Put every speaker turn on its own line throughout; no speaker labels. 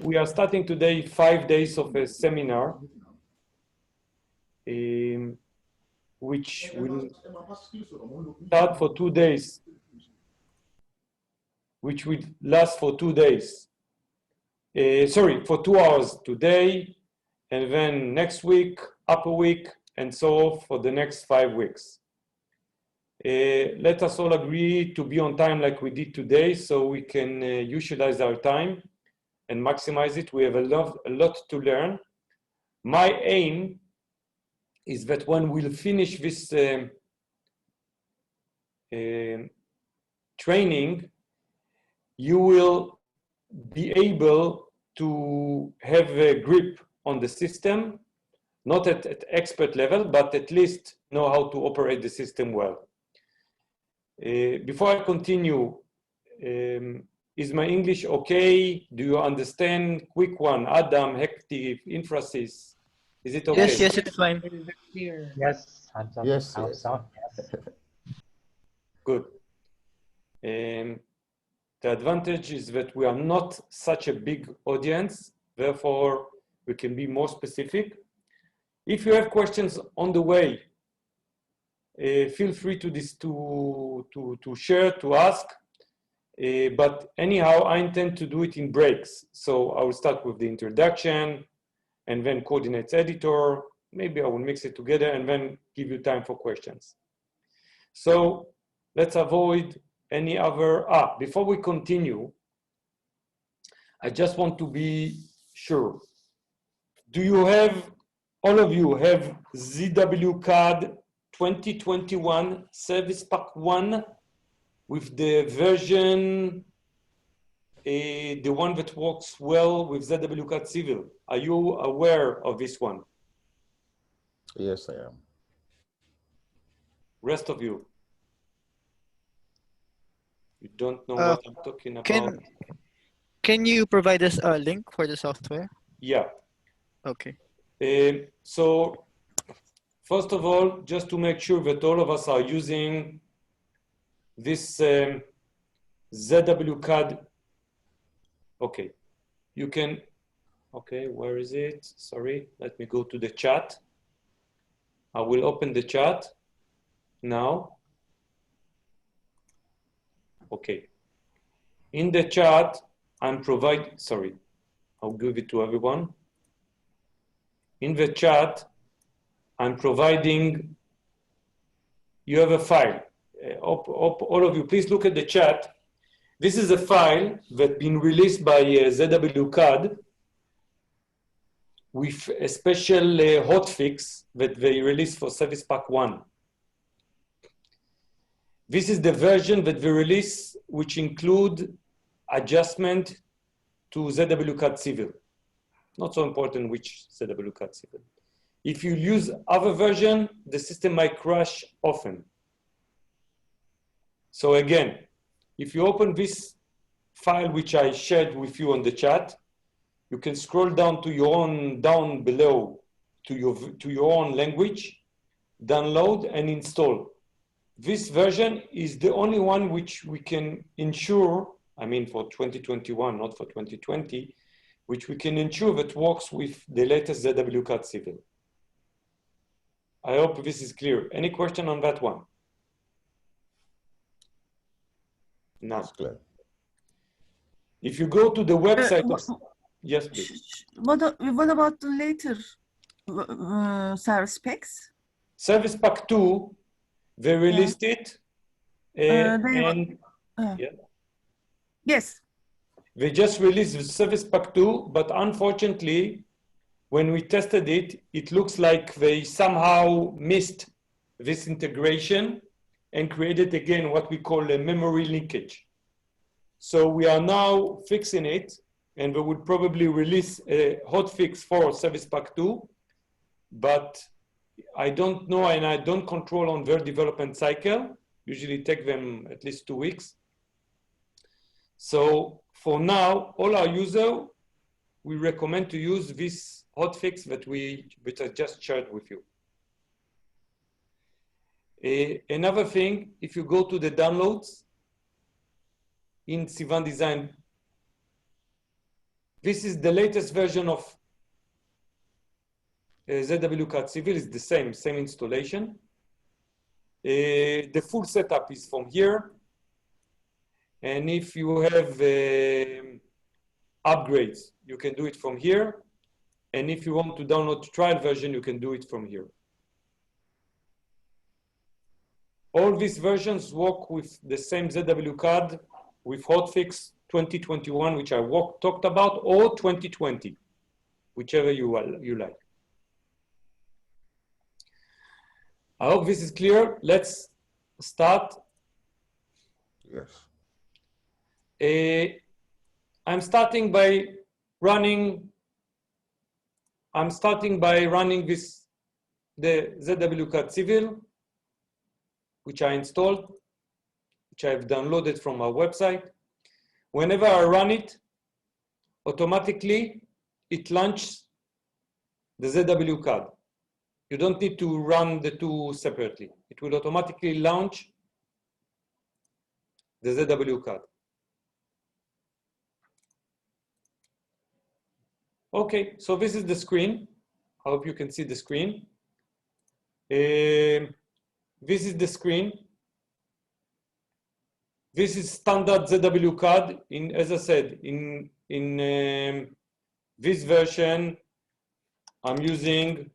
We are starting today 5 days of a seminar, which will start for 2 days, which will last for 2 days. Sorry, for 2 hours today, and then next week, upper week, and so for the next 5 weeks. Let us all agree to be on time like we did today, so we can utilize our time and maximize it. We have a lot to learn. My aim is that when we'll finish this training, you will be able to have a grip on the system, not at expert level, but at least know how to operate the system well. Before I continue, is my English okay? Do you understand? Quick one, Adam, Hective, Infrasys. Is it okay?
Yes, it's fine.
Yes,
Yes.
Good. The advantage is that we are not such a big audience, therefore we can be more specific. If you have questions on the way, feel free to share, to ask. But anyhow, I intend to do it in breaks. So I will start with the introduction and then coordinates editor. Maybe I will mix it together and then give you time for questions. So let's avoid any other, before we continue, I just want to be sure. Do you have, all of you have CivilCAD 2021 Service Pack 1 with the version, the one that works well with CivilCAD Civil? Are you aware of this one?
Yes, I am.
Rest of you? You don't know what I'm talking about?
Can you provide us a link for the software?
Yeah.
Okay.
So first of all, just to make sure that all of us are using this CivilCAD. Okay, you can, okay, where is it? Sorry, let me go to the chat. I will open the chat now. Okay, in the chat, I'm providing, sorry, I'll give it to everyone. In the chat, I'm providing, you have a file. All of you, please look at the chat. This is a file that's been released by CivilCAD with a special hotfix that they released for Service Pack 1. This is the version that they release, which include adjustment to CivilCAD Civil. Not so important which CivilCAD Civil. If you use other version, the system might crash often. So again, if you open this file, which I shared with you on the chat, you can scroll down to your own, down below to your own language, download and install. This version is the only one which we can ensure, I mean for 2021, not for 2020, which we can ensure that works with the latest CivilCAD Civil. I hope this is clear. Any question on that one? No.
That's clear.
If you go to the website of, yes, please.
What about the later service packs?
Service Pack 2, they released it. Yeah.
Yes.
They just released the Service Pack 2, but unfortunately, when we tested it, it looks like they somehow missed this integration and created again what we call a memory linkage. So we are now fixing it, and we would probably release a hotfix for Service Pack 2, but I don't know and I don't control on their development cycle. Usually take them at least 2 weeks. So for now, all our users, we recommend to use this hotfix that I just shared with you. Another thing, if you go to the downloads in Sivan Design, This is the latest version of ZWCAD Civil. It's the same installation. The full setup is from here. And if you have upgrades, you can do it from here. And if you want to download the trial version, you can do it from here. All these versions work with the same ZWCAD with hotfix 2021, which I talked about, or 2020, whichever you like. I hope this is clear. Let's start.
Yes.
I'm starting by running this, the ZWCAD Civil, which I installed, which I've downloaded from our website. Whenever I run it, automatically it launches the ZWCAD. You don't need to run the two separately. It will automatically launch the ZWCAD. Okay, so this is the screen. I hope you can see the screen. This is the screen. This is standard ZWCAD. As I said, in this version, I'm using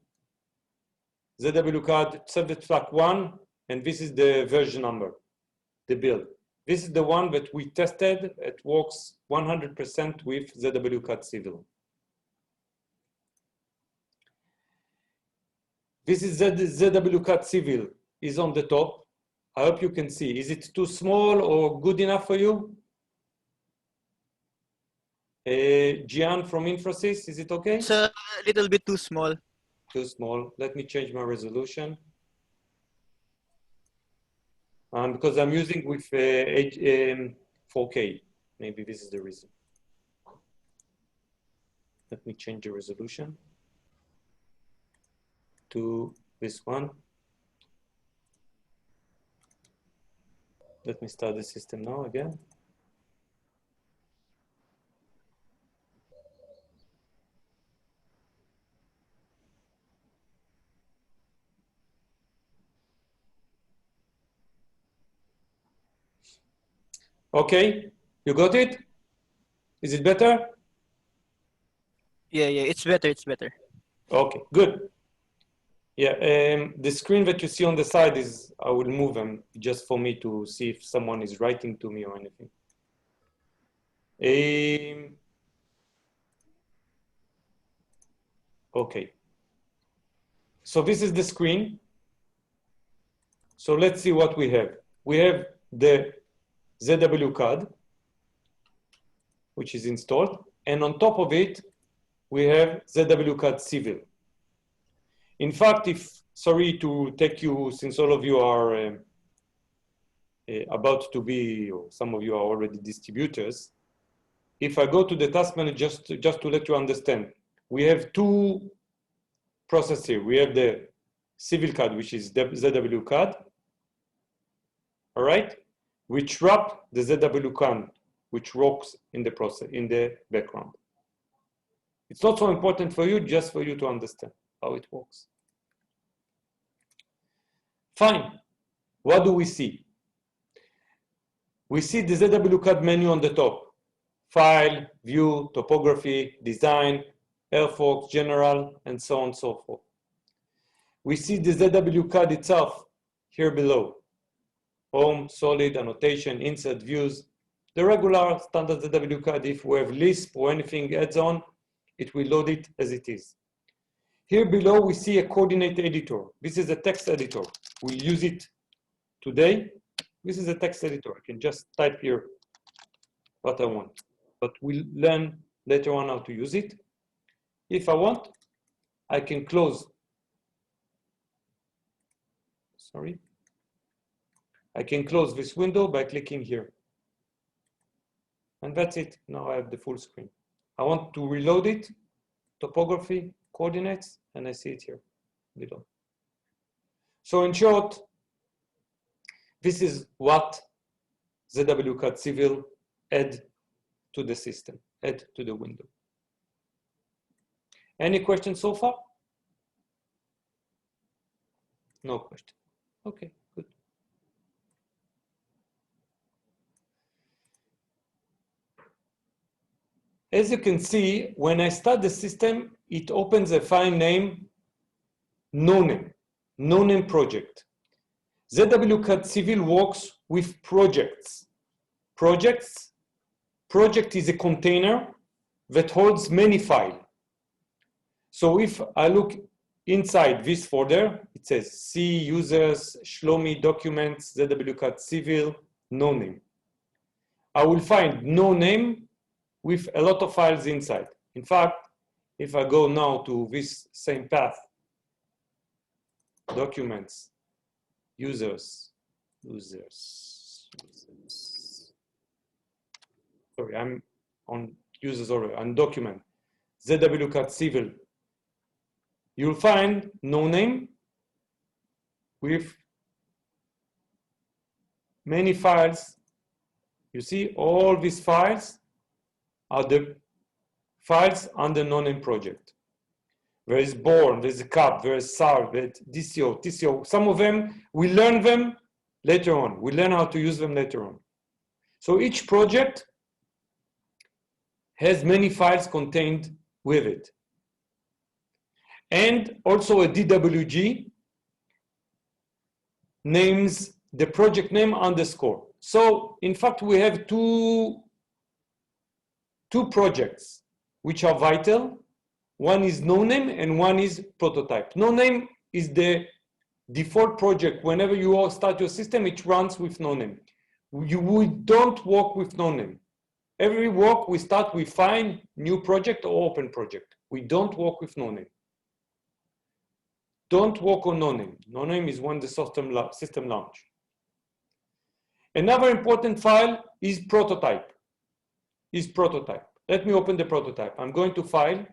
ZWCAD CivilCAD 1, and this is the version number, the build. This is the one that we tested. It works 100% with ZWCAD Civil. This is ZWCAD Civil is on the top. I hope you can see. Is it too small or good enough for you? Gian from Infosys, is it okay?
It's a little bit too small.
Too small. Let me change my resolution. Because I'm using with 4K. Maybe this is the reason. Let me change the resolution to this one. Let me start the system now again. Okay, you got it? Is it better?
Yeah, it's better, it's better.
Okay, good. Yeah, the screen that you see on the side is, I will move them just for me to see if someone is writing to me or anything. Okay. So this is the screen. So let's see what we have. We have the ZWCAD, which is installed. And on top of it, we have ZWCAD Civil. In fact, sorry to take you, since all of you are about to be, or some of you are already distributors, if I go to the task manager, just to let you understand, we have two processes here. We have the CivilCAD, which is ZWCAD, all right, which wrap the ZWCAD, which works in the process, in the background. It's not so important for you, just for you to understand how it works. Fine. What do we see? We see the ZWCAD menu on the top. File, View, Topography, Design, Airforce, General, and so on and so forth. We see the ZWCAD itself here below. Home, Solid, Annotation, Insert, Views. The regular standard ZWCAD, if we have Lisp or anything adds on, it will load it as it is. Here below, we see a coordinate editor. This is a text editor. We'll use it today. This is a text editor. I can just type here what I want, but we'll learn later on how to use it. If I want, I can close. Sorry. I can close this window by clicking here. And that's it. Now I have the full screen. I want to reload it, topography, coordinates, and I see it here below. So in short, this is what ZWCAD Civil add to the system, add to the window. Any questions so far? No question. Okay, good. As you can see, when I start the system, it opens a file name, no name project. ZWCAD Civil works with projects. Project is a container that holds many files. So if I look inside this folder, it says C, users, Shlomi, documents, ZWCAD Civil, no name. I will find no name with a lot of files inside. In fact, if I go now to this same path, documents, users. Sorry, I'm on users already, on document, ZWCAD Civil. You'll find no name with many files. You see, all these files are the files under no name project. There is born, there's a CAP, there is SAR, there's DCO, TCO. Some of them, we learn them later on. We learn how to use them later on. So each project has many files contained with it. And also a DWG names the project name underscore. So in fact, we have two projects which are vital. One is no name and one is prototype. No name is the default project. Whenever you all start your system, it runs with no name. We don't work with no name. Every work we start with find new project or open project. We don't work with no name. Don't work on no name. No name is when the system launch. Another important file is prototype. Let me open the prototype. I'm going to file,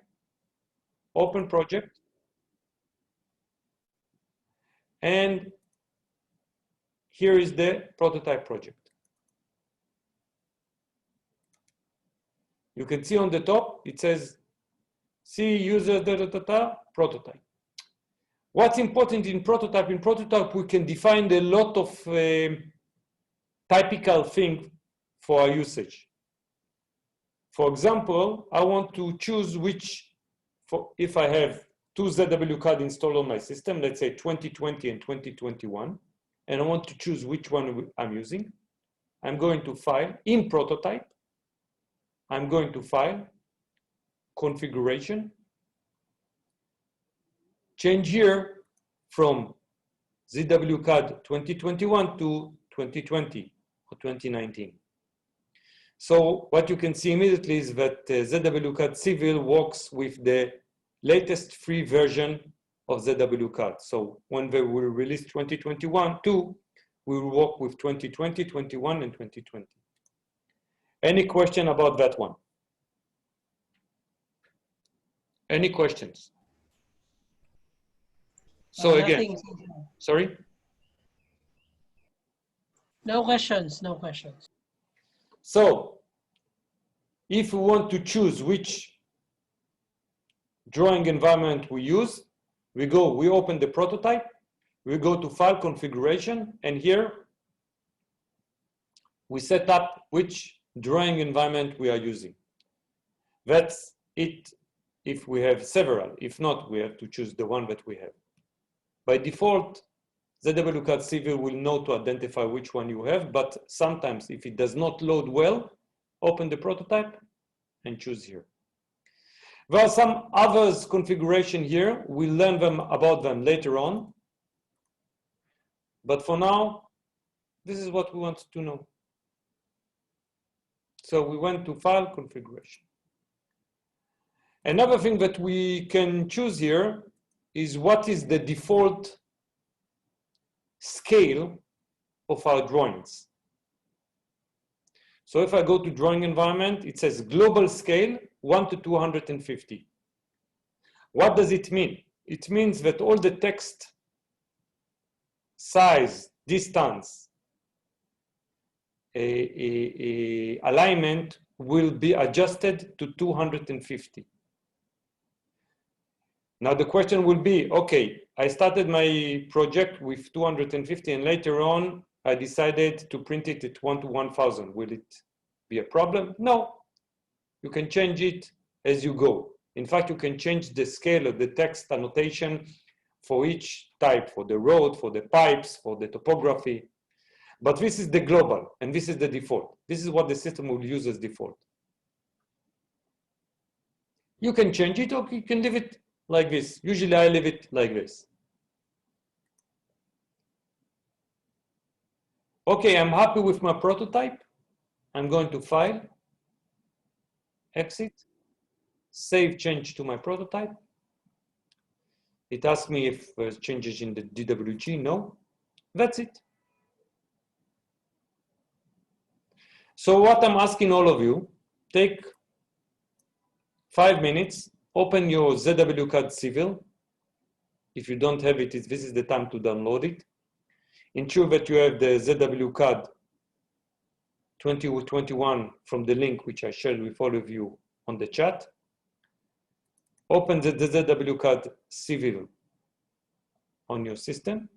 open project, and here is the prototype project. You can see on the top, it says, C user prototype. What's important in prototype? In prototype, we can define a lot of typical things for our usage. For example, I want to choose which, if I have two ZWCAD installed on my system, let's say 2020 and 2021, and I want to choose which one I'm using, I'm going to file in prototype. I'm going to file configuration, change here from ZWCAD 2021 to 2020 or 2019. So what you can see immediately is that ZWCAD Civil works with the latest free version of ZWCAD. So when they will release 2021 too, we will work with 2020, 21, and 2020. Any question about that one? Any questions? So again,
Nothing.
sorry?
No questions, no questions.
So if we want to choose which drawing environment we use, we open the prototype, we go to file configuration, and here we set up which drawing environment we are using. That's it if we have several. If not, we have to choose the one that we have. By default, ZWCAD Civil will know to identify which one you have, but sometimes if it does not load well, open the prototype and choose here. There are some others configuration here. We'll learn about them later on. But for now, this is what we want to know. So we went to file configuration. Another thing that we can choose here is what is the default scale of our drawings. So if I go to drawing environment, it says global scale 1 to 250. What does it mean? It means that all the text size, distance, alignment will be adjusted to 250. Now the question will be, okay, I started my project with 250 and later on I decided to print it at 1 to 1000. Will it be a problem? No, you can change it as you go. In fact, you can change the scale of the text annotation for each type, for the road, for the pipes, for the topography. But this is the global and this is the default. This is what the system will use as default. You can change it or you can leave it like this. Usually I leave it like this. Okay, I'm happy with my prototype. I'm going to File, Exit, Save change to my prototype. It asks me if there's changes in the DWG. No, that's it. So what I'm asking all of you, take 5 minutes, open your ZWCAD Civil. If you don't have it, this is the time to download it. Ensure that you have the ZWCAD 2021 from the link which I shared with all of you on the chat. Open the ZWCAD Civil on your system.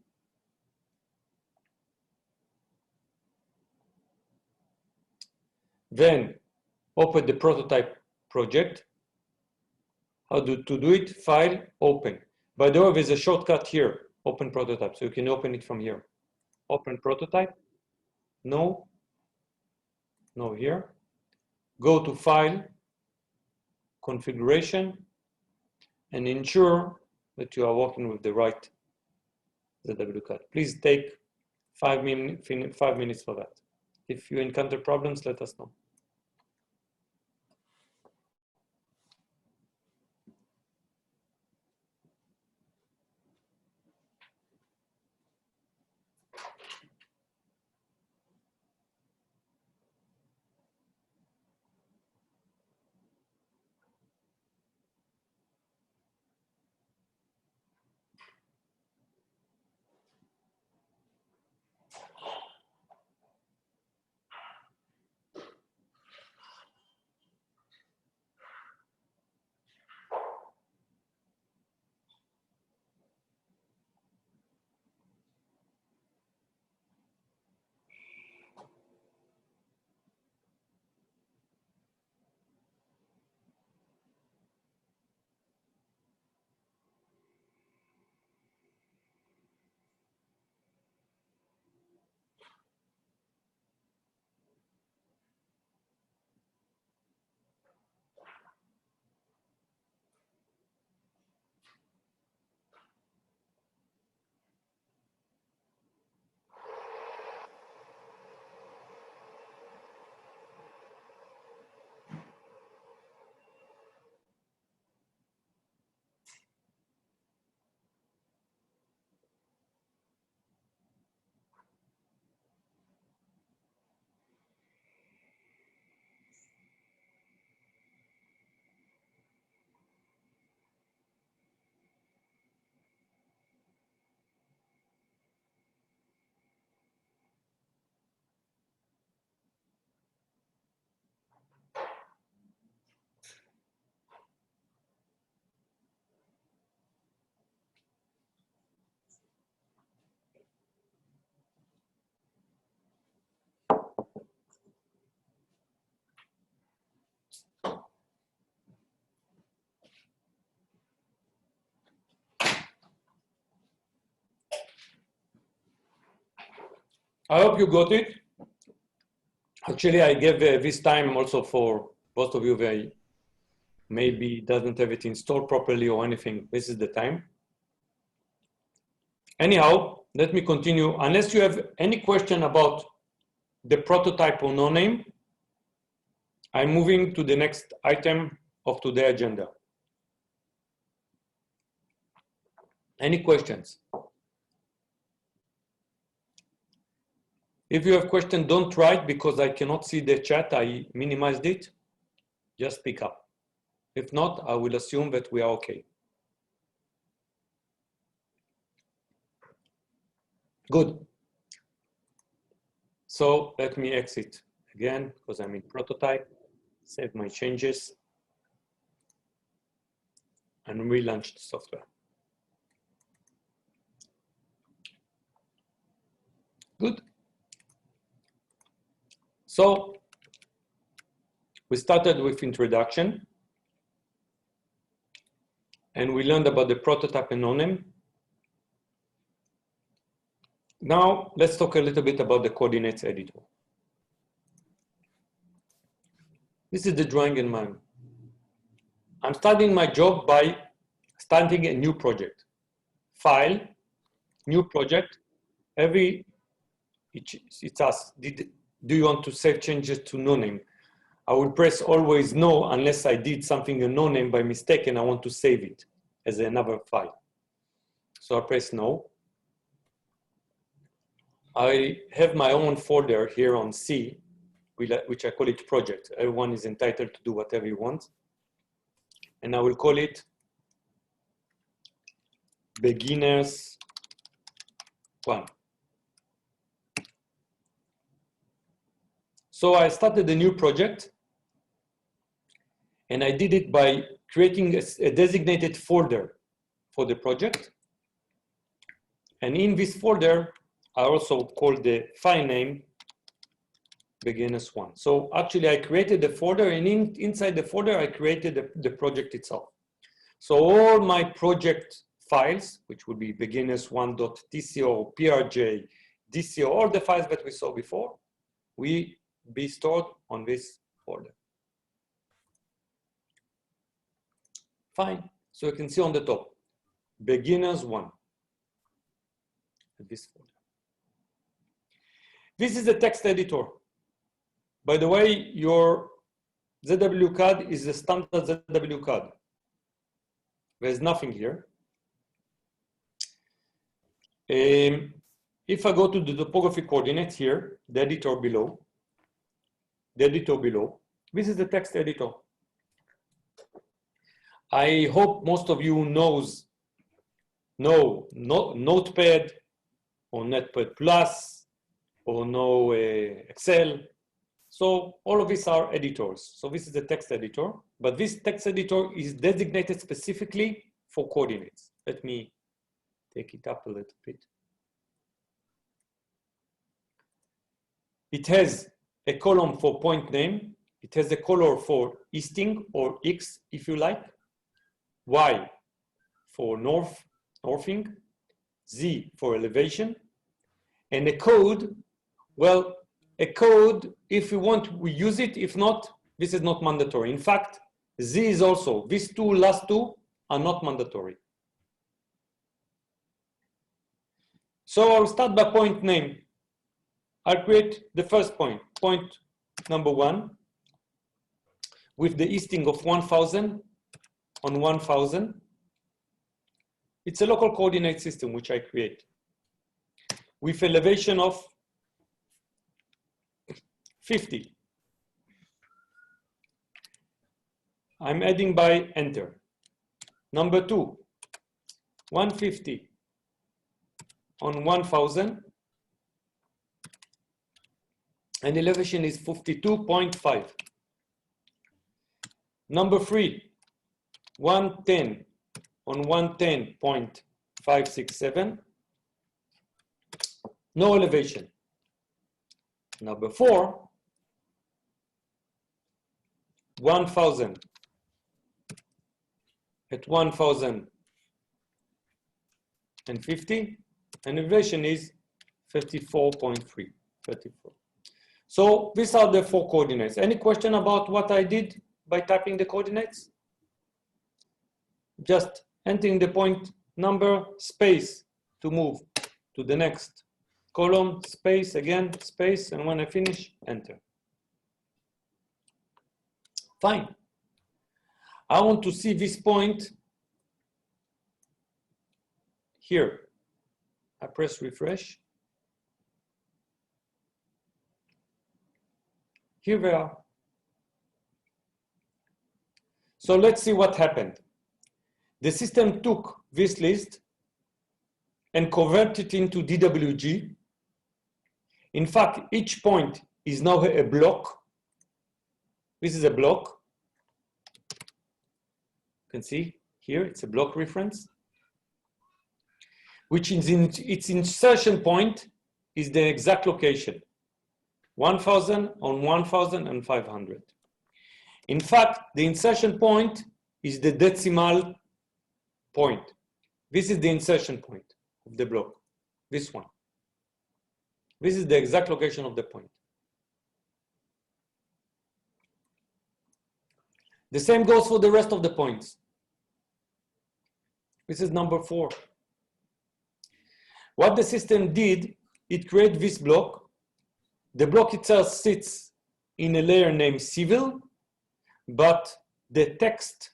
Then open the prototype project. How to do it? File, Open. By the way, there's a shortcut here, Open Prototype, so you can open it from here. Open Prototype. No. No here. Go to File, Configuration, and ensure that you are working with the right ZWCAD. Please take 5 minutes for that. If you encounter problems, let us know. I hope you got it. Actually, I gave this time also for most of you that maybe doesn't have it installed properly or anything. This is the time. Anyhow, let me continue. Unless you have any question about the prototype or no name, I'm moving to the next item of today's agenda. Any questions? If you have questions, don't write because I cannot see the chat. I minimized it. Just speak up. If not, I will assume that we are okay. Good. So let me exit again because I'm in prototype. Save my changes. and relaunch the software. Good. So we started with introduction, and we learned about the prototype and no-name. Now let's talk a little bit about the coordinates editor. This is the drawing in mind. I'm starting my job by starting a new project. File, new project. It's us. Do you want to save changes to no-name? I will press always no unless I did something in no-name by mistake and I want to save it as another file. So I press no. I have my own folder here on C, which I call it project. Everyone is entitled to do whatever you want. And I will call it beginners 1. So I started a new project, and I did it by creating a designated folder for the project. And in this folder, I also called the file name beginners 1. So actually I created the folder, and inside the folder, I created the project itself. So all my project files, which would be beginners1.tco, prj, dco, all the files that we saw before, we be stored on this folder. Fine. So you can see on the top, beginners 1. This folder. This is the text editor. By the way, your ZWCAD is the standard ZWCAD. There's nothing here. If I go to the topography coordinates here, the editor below, this is the text editor. I hope most of you know Notepad or Notepad Plus or know Excel. So all of these are editors. So this is the text editor, but this text editor is designated specifically for coordinates. Let me take it up a little bit. It has a column for point name. It has a color for easting or X, if you like. Y for northing. Z for elevation. And a code, well, a code, if you want, we use it. If not, this is not mandatory. In fact, Z is also, these last two are not mandatory. So I'll start by point name. I'll create the first point number 1, with the easting of 1000 on 1000. It's a local coordinate system which I create with elevation of 50. I'm adding by enter. Number 2, 150 on 1000. And elevation is 52.5. Number 3, 110 on 110.567. No elevation. Number 4, 1000 at 1050, and elevation is 34.3. 34. So these are the 4 coordinates. Any question about what I did by typing the coordinates? Just entering the point number, space to move to the next column, space again, space, and when I finish, enter. Fine. I want to see this point here. I press refresh. Here we are. So let's see what happened. The system took this list and converted it into DWG. In fact, each point is now a block. This is a block. You can see here, it's a block reference, which is in its insertion point is the exact location, 1000 on 1500. In fact, the insertion point is the decimal point. This is the insertion point of the block, this one. This is the exact location of the point. The same goes for the rest of the points. This is number 4. What the system did, it created this block. The block itself sits in a layer named Civil, but the text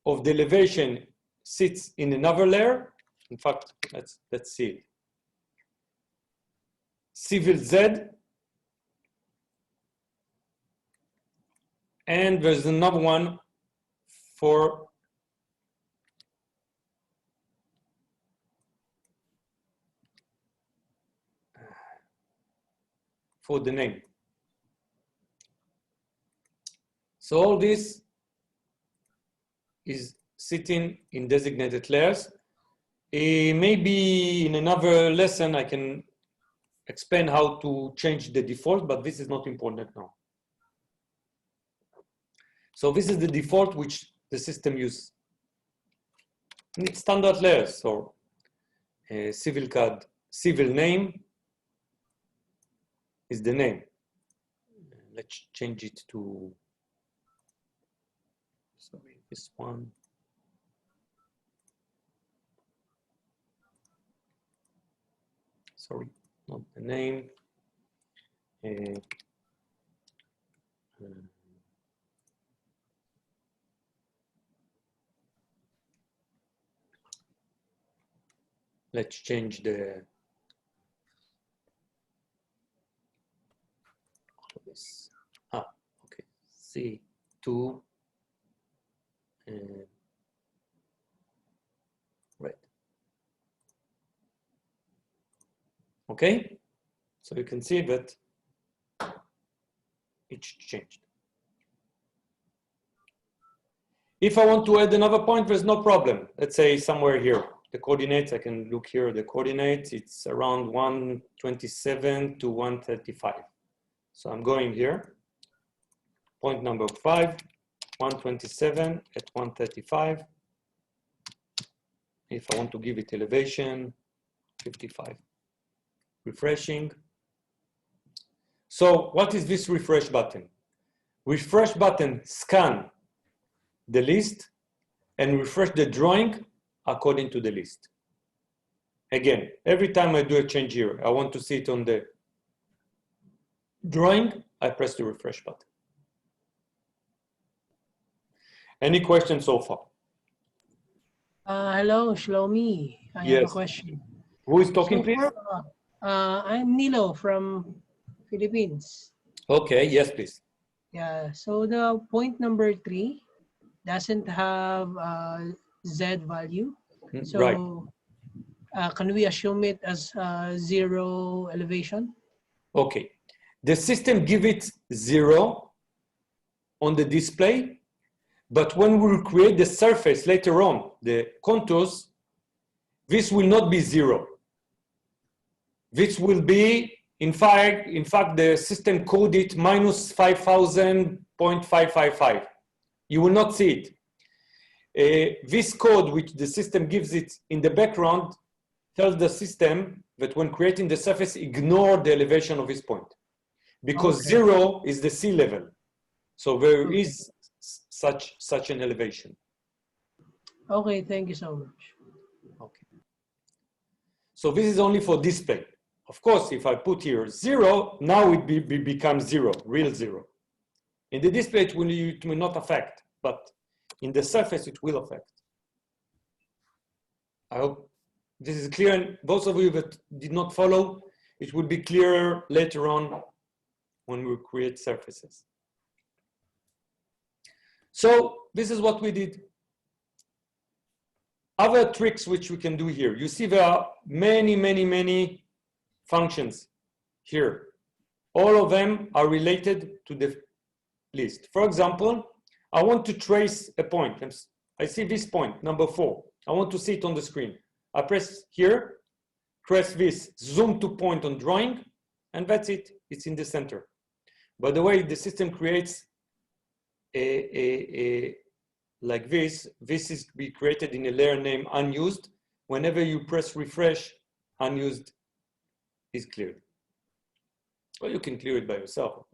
of the elevation sits in another layer. In fact, let's see it. Civil Z, and there's another one for the name. So all this is sitting in designated layers. Maybe in another lesson I can explain how to change the default, but this is not important now. So this is the default which the system uses. It's standard layers, so CivilCAD, civil name is the name. Let's change it to, sorry, this one. Sorry, not the name. Let's change the this. Okay. C2 red. Okay, so you can see that it's changed. If I want to add another point, there's no problem. Let's say somewhere here. The coordinates, I can look here, the coordinates, it's around 127 to 135. So I'm going here, point number 5, 127 at 135. If I want to give it elevation, 55. Refreshing. So what is this refresh button? Refresh button scan the list and refresh the drawing according to the list. Again, every time I do a change here, I want to see it on the drawing, I press the refresh button. Any questions so far?
Hello, Shlomi. I have a question.
Who is talking, please?
I'm Nilo from Philippines.
Okay, yes, please.
Yeah, so the point number 3 doesn't have Z value. So
right.
Can we assume it as 0 elevation?
Okay. The system gives it 0 on the display, but when we create the surface later on, the contours, this will not be 0. This will be, in fact, the system coded minus 5,000.555. You will not see it. This code, which the system gives it in the background, tells the system that when creating the surface, ignore the elevation of this point. Because 0 is the sea level. So there is such an elevation.
Okay, thank you so much.
Okay. So this is only for display. Of course, if I put here 0, now it becomes 0, real 0. In the display, it will not affect, but in the surface, it will affect. I hope this is clear, and those of you that did not follow, it will be clearer later on when we create surfaces. So this is what we did. Other tricks which we can do here. You see there are many functions here. All of them are related to the list. For example, I want to trace a point. I see this point, number 4. I want to see it on the screen. I press here, press this, zoom to point on drawing, and that's it. It's in the center. By the way, the system creates like this. This is be created in a layer name unused. Whenever you press refresh, unused is cleared. Or you can clear it by yourself.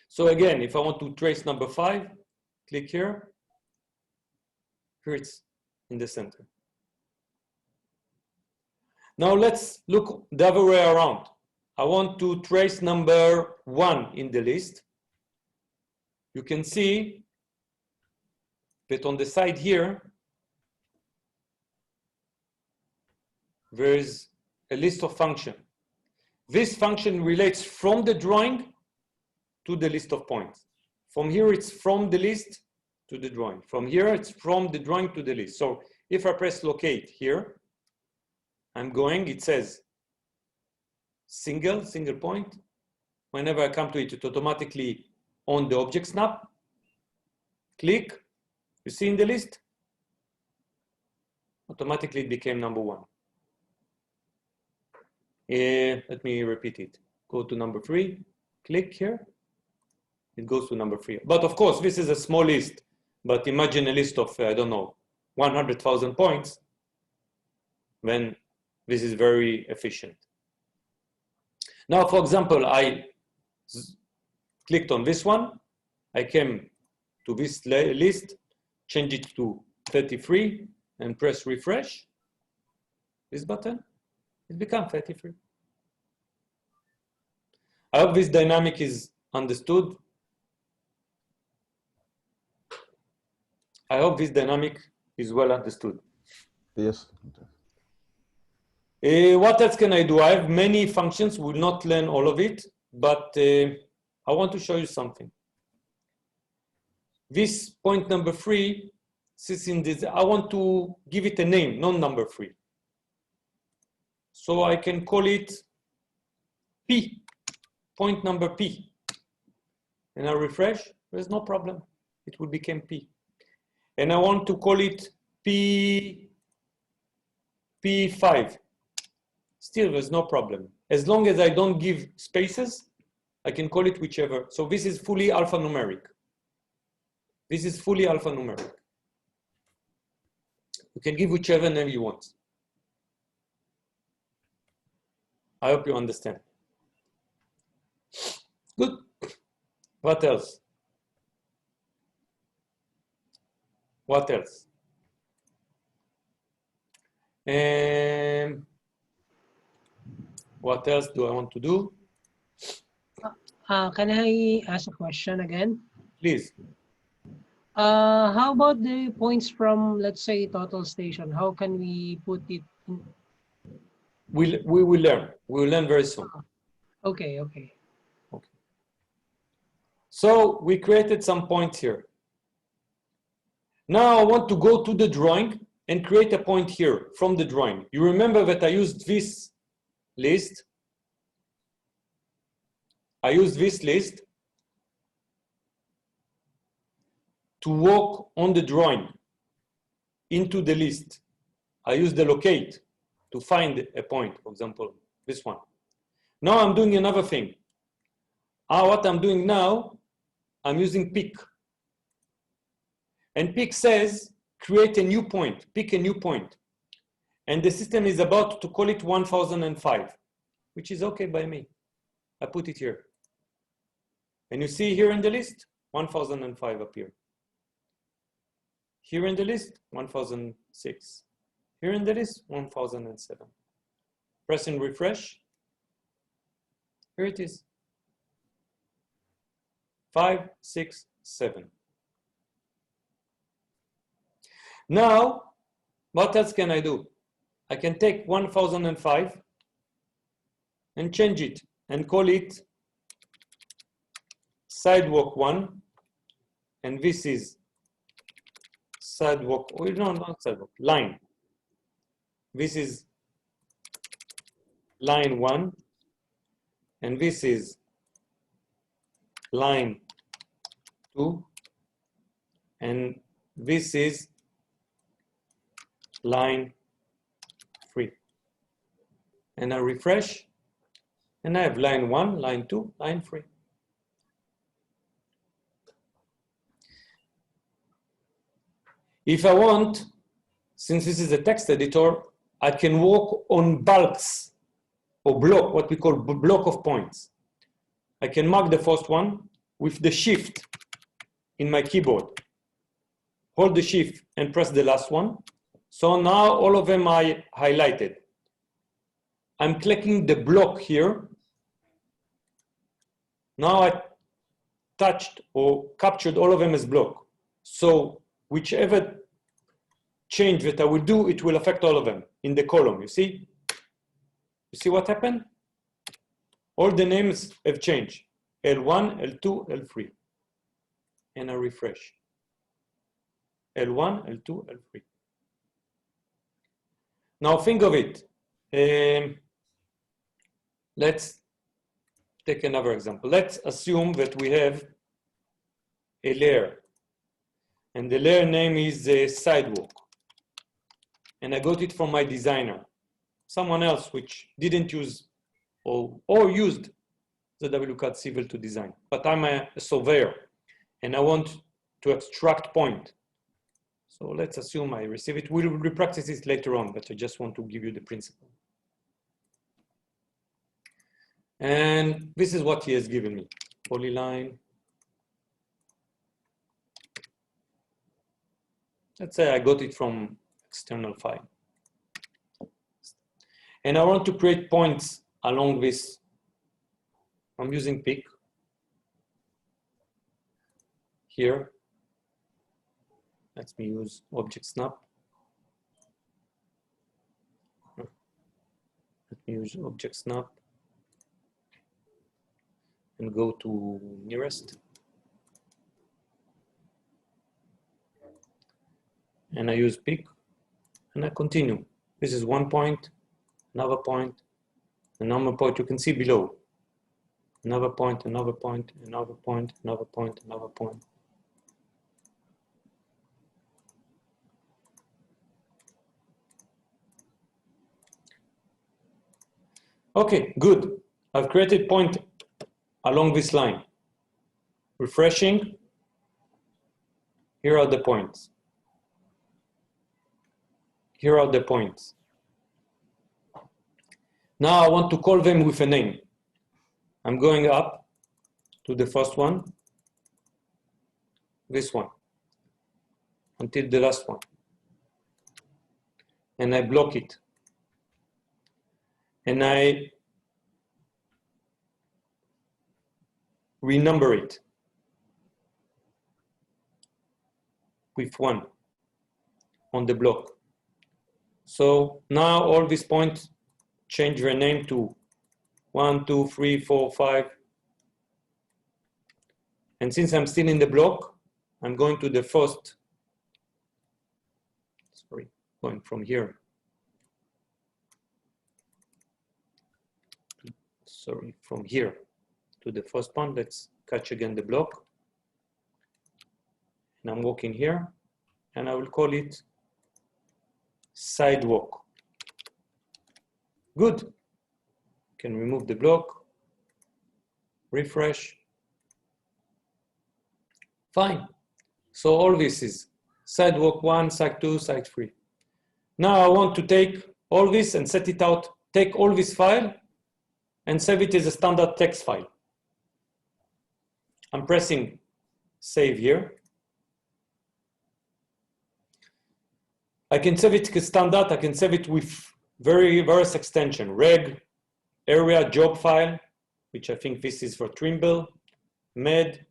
So again, if I want to trace number 5, click here. Here it's in the center. Now let's look the other way around. I want to trace number 1 in the list. You can see that on the side here, there is a list of functions. This function relates from the drawing to the list of points. From here, it's from the list to the drawing. From here, it's from the drawing to the list. So if I press locate here, I'm going, it says single point. Whenever I come to it, it automatically on the object snap. Click, you see in the list, automatically it became number 1. Let me repeat it. Go to number 3, click here, it goes to number 3. But of course, this is a small list, but imagine a list of, I don't know, 100,000 points, then this is very efficient. Now, for example, I clicked on this one, I came to this list, change it to 33, and press refresh, this button, it becomes 33. I hope this dynamic is understood. I hope this dynamic is well understood.
Yes.
What else can I do? I have many functions, we'll not learn all of it, but I want to show you something. This point number 3 sits in this, I want to give it a name, not number 3. So I can call it P, point number P. And I refresh, there's no problem. It will become P. And I want to call it P5. Still, there's no problem. As long as I don't give spaces, I can call it whichever. So this is fully alphanumeric. This is fully alphanumeric. You can give whichever name you want. I hope you understand. Good. What else? What else? What else do I want to do?
Can I ask a question again?
Please.
How about the points from, let's say, total station? How can we put it in?
We will learn. We will learn very soon.
Okay.
Okay. So we created some points here. Now I want to go to the drawing and create a point here from the drawing. You remember that I used this list. I used this list to walk on the drawing into the list. I used the locate to find a point, for example, this one. Now I'm doing another thing. What I'm doing now, I'm using pick. And pick says, create a new point, pick a new point. And the system is about to call it 1005, which is okay by me. I put it here. And you see here in the list, 1005 appear. Here in the list, 1006. Here in the list, 1007. Press and refresh. Here it is. 5, 6, 7. Now, what else can I do? I can take 1005 and change it and call it sidewalk 1, and this is sidewalk, oh, no, not sidewalk, line. This is line 1, and this is line 2, and this is line 3. And I refresh, and I have line 1, line 2, line 3. If I want, since this is a text editor, I can work on bulks or block, what we call block of points. I can mark the first one with the shift in my keyboard. Hold the shift and press the last one. So now all of them are highlighted. I'm clicking the block here. Now I touched or captured all of them as block. So whichever change that I will do, it will affect all of them in the column, you see? You see what happened? All the names have changed. L1, L2, L3. And I refresh. L1, L2, L3. Now think of it. Let's take another example. Let's assume that we have a layer. And the layer name is sidewalk. And I got it from my designer. Someone else which didn't use or used the WCAD Civil to design. But I'm a surveyor and I want to extract point. So let's assume I receive it. We'll repractice it later on, but I just want to give you the principle. And this is what he has given me. Polyline. Let's say I got it from external file. And I want to create points along this. I'm using pick here. Let me use object snap. Let me use object snap and go to nearest. And I use pick and I continue. This is one point, another point, another point. You can see below. Another point, another point, another point, another point, another point. Okay, good. I've created point along this line. Refreshing. Here are the points. Here are the points. Now I want to call them with a name. I'm going up to the first one, this one, until the last one. And I block it. And I renumber it with 1 on the block. So now all these points change their name to 1, 2, 3, 4, 5. And since I'm still in the block, I'm going to the first, going from here. From here to the first one. Let's catch again the block. And I'm walking here, and I will call it sidewalk. Good. Can remove the block, refresh. Fine. So all this is sidewalk 1, side 2, side 3. Now I want to take all this and set it out, take all this file and save it as a standard text file. I'm pressing save here. I can save it as standard. I can save it with various extension, reg, area, job file, which I think this is for Trimble, med,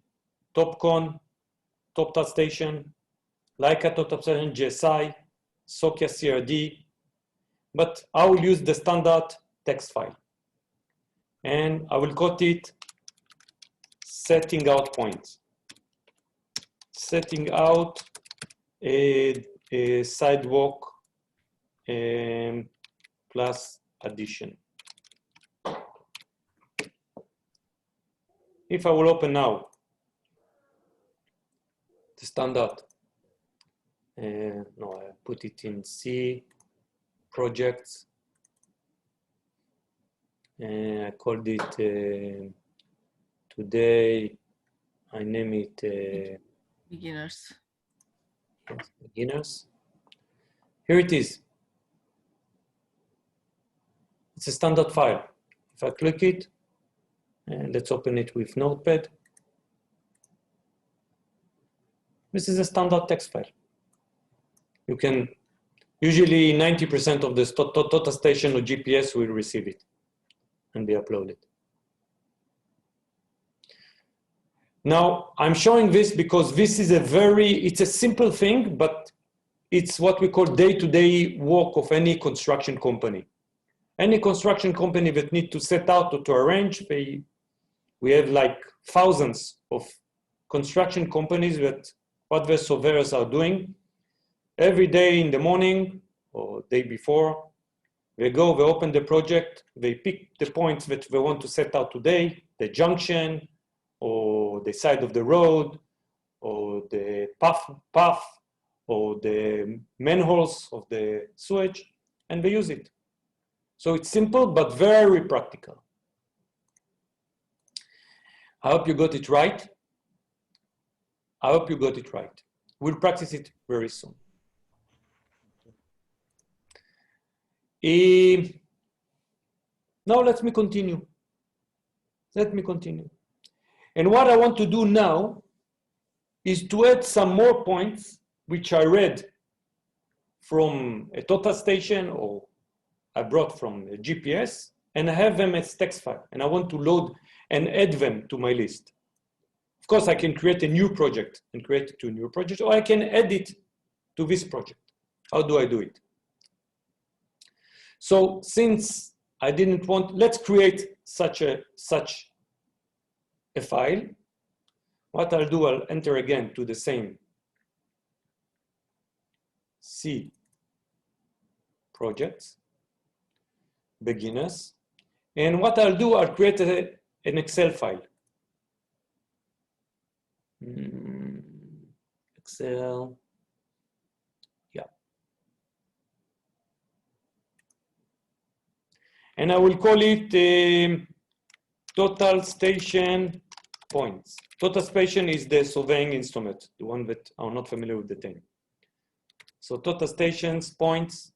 topcon, top station, Leica top station, GSI, Socia CRD, but I will use the standard text file. And I will call it setting out points. Setting out a sidewalk plus addition. If I will open now the standard No, I put it in C, projects. I called it today, I name it
Beginners.
beginners. Here it is. It's a standard file. If I click it, and let's open it with Notepad. This is a standard text file. You can, usually 90% of the total station or GPS will receive it and be uploaded. Now, I'm showing this because this is it's a simple thing, but it's what we call day-to-day work of any construction company. Any construction company that need to set out or to arrange, we have like thousands of construction companies that what the surveyors are doing every day in the morning or day before. They go, they open the project, they pick the points that they want to set out today, the junction, or the side of the road, or the path, or the manholes of the sewage, and they use it. So it's simple, but very practical. I hope you got it right. I hope you got it right. We'll practice it very soon. Now let me continue. Let me continue. And what I want to do now is to add some more points which I read from a total station or I brought from a GPS, and I have them as text file, and I want to load and add them to my list. Of course, I can create a new project and create it to a new project, or I can add it to this project. How do I do it? So since I didn't want, let's create such a file. What I'll do, I'll enter again to the same C projects, beginners. And what I'll do, I'll create an Excel file. Excel, yeah. And I will call it total station points. Total station is the surveying instrument, the one that are not familiar with the term. So total stations, points.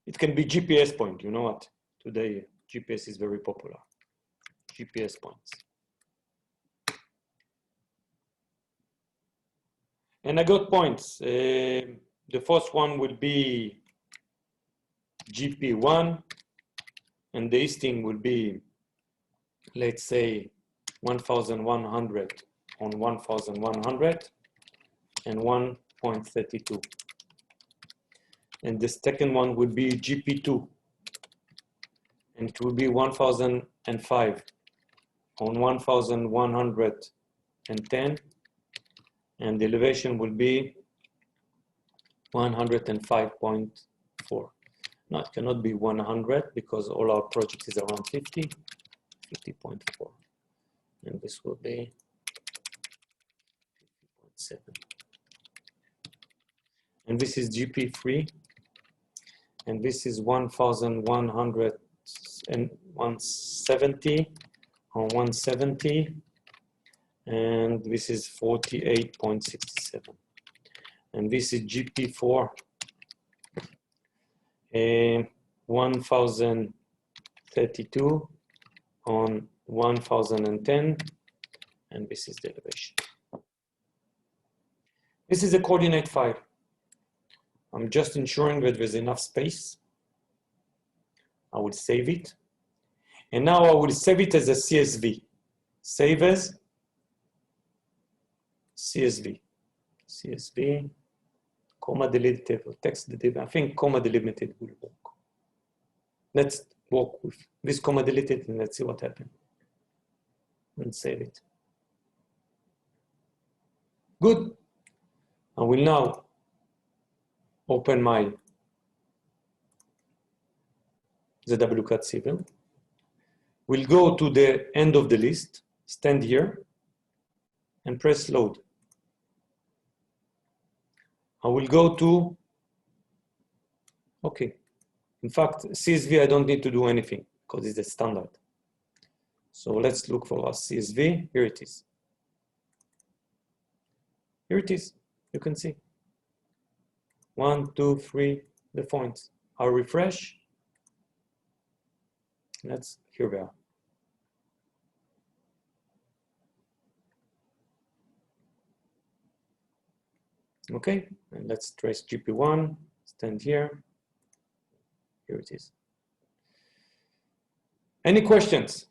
It can be GPS point, you know what? Today, GPS is very popular. GPS points. And I got points. The first one will be GP1, and the easting will be, let's say, 1,100 on 1,100 and 1.32. And the second one would be GP2, and it will be 1,005 on 1,110, and the elevation will be 105.4. No, it cannot be 100 because all our project is around 50, 50.4. And this will be 50.7. And this is GP3. And this is 1,170 on 170. And this is 48.67. And this is GP4. 1,032 on 1,010, and this is the elevation. This is a coordinate file. I'm just ensuring that there's enough space. I will save it. And now I will save it as a CSV. Save as CSV. CSV. Comma delimited or text delimited. I think comma delimited will work. Let's work with this comma deleted and let's see what happens. And save it. Good. I will now open my CivilCAD Civil. We'll go to the end of the list, stand here, and press load. I will go to, okay. In fact, CSV, I don't need to do anything because it's a standard. So let's look for our CSV. Here it is. Here it is. You can see. 1, 2, 3, the points. I'll refresh. Here we are. Okay, and let's trace GP1, stand here. Here it is. Any questions?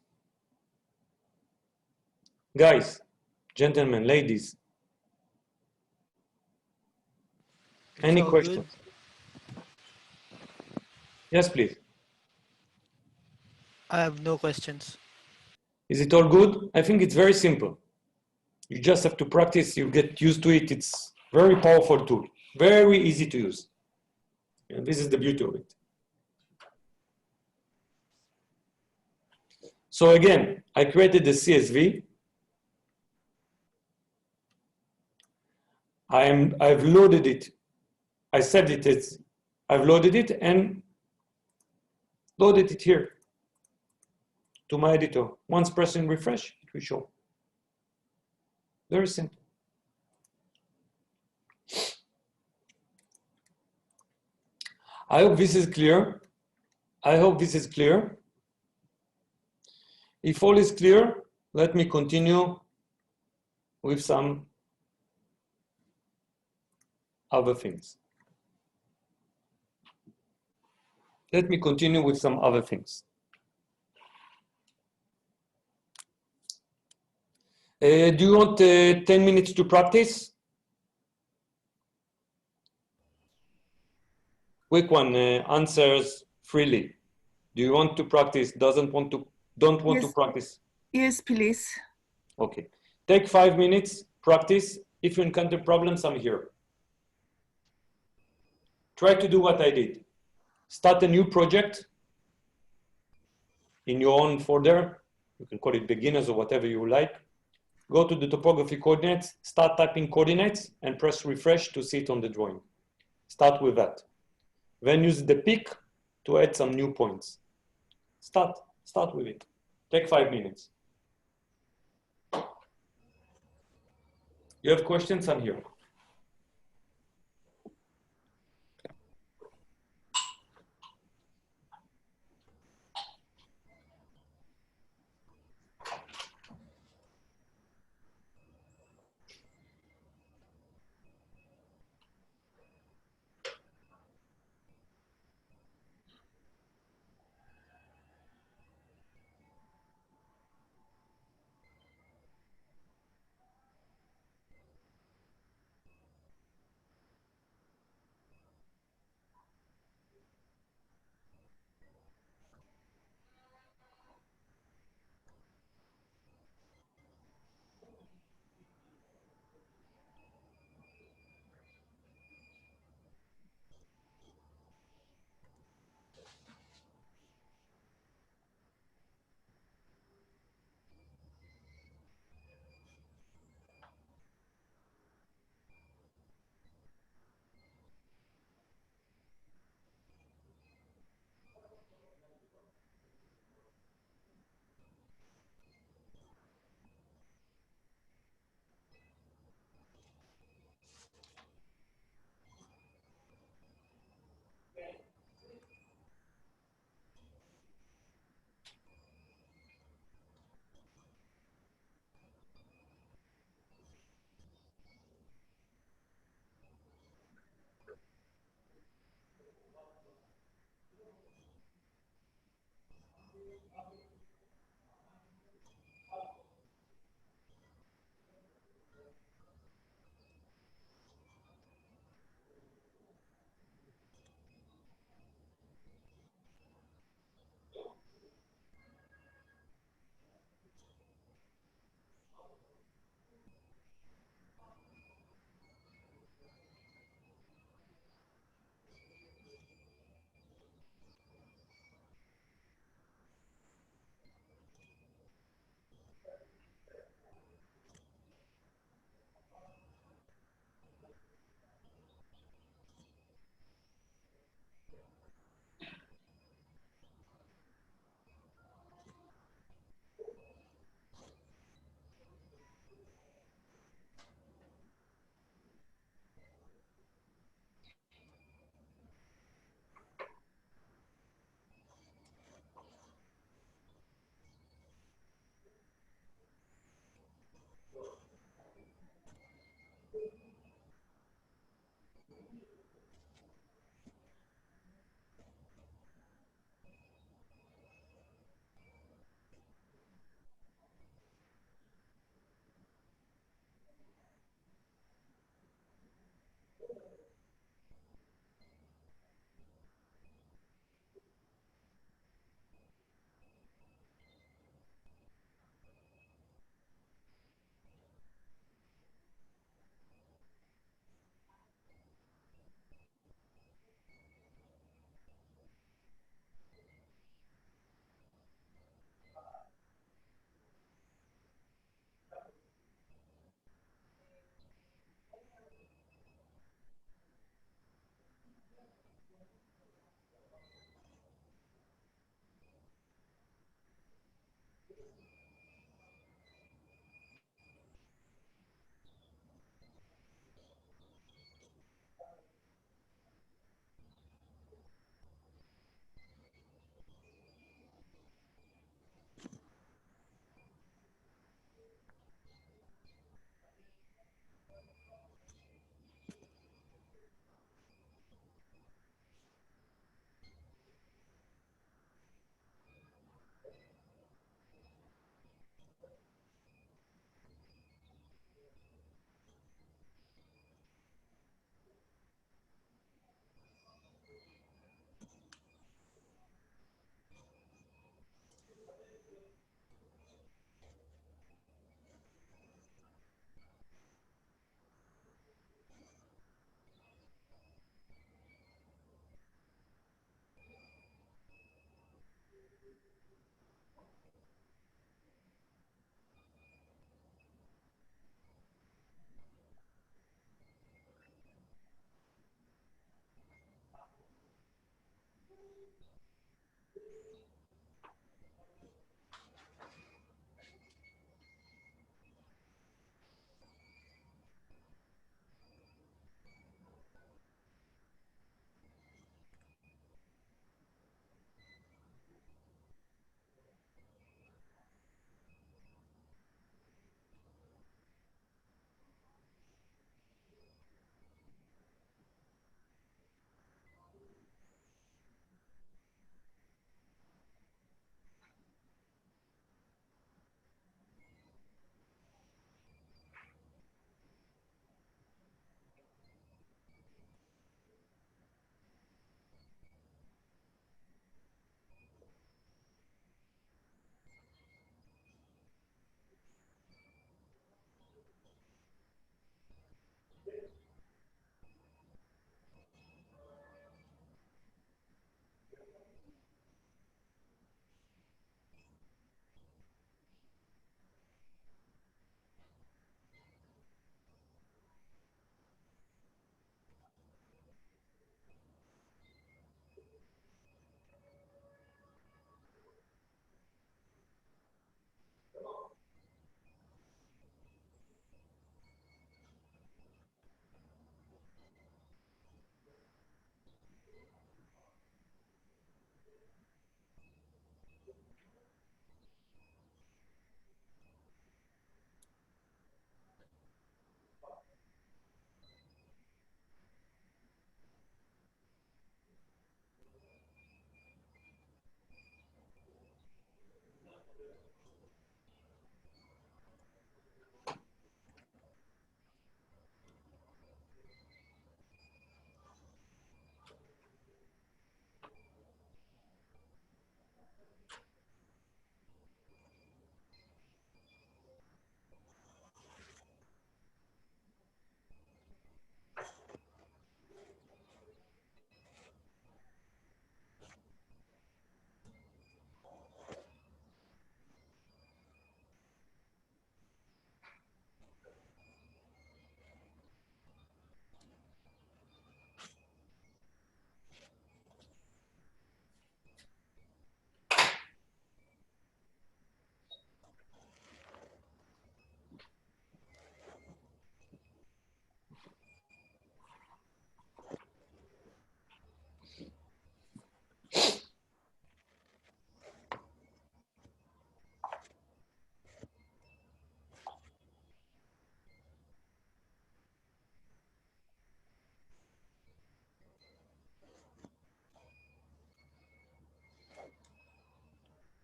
Guys, gentlemen, ladies. Any
all
questions?
good.
Yes, please.
I have no questions.
Is it all good? I think it's very simple. You just have to practice, you get used to it. It's very powerful tool, very easy to use. And this is the beauty of it. So again, I created the CSV. I've loaded it. I said it is, I've loaded it and loaded it here to my editor. Once pressing refresh, it will show. Very simple. I hope this is clear. I hope this is clear. If all is clear, let me continue with some other things. Let me continue with some other things. Do you want 10 minutes to practice? Quick one, answers freely. Do you want to practice? Don't want to
Yes.
practice?
Yes, please.
Okay. Take 5 minutes, practice. If you encounter problems, I'm here. Try to do what I did. Start a new project in your own folder. You can call it beginners or whatever you like. Go to the topography coordinates, start typing coordinates and press refresh to see it on the drawing. Start with that. Then use the pick to add some new points. Start with it. Take 5 minutes. You have questions? I'm here.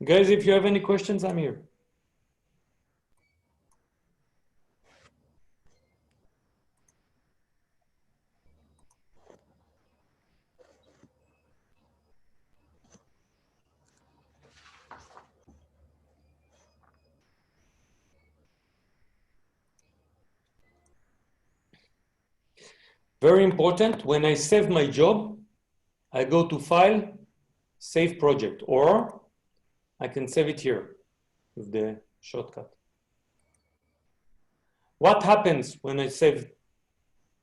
Guys, if you have any questions, I'm here. Very important, when I save my job, I go to File, Save Project, or I can save it here with the shortcut. What happens when I save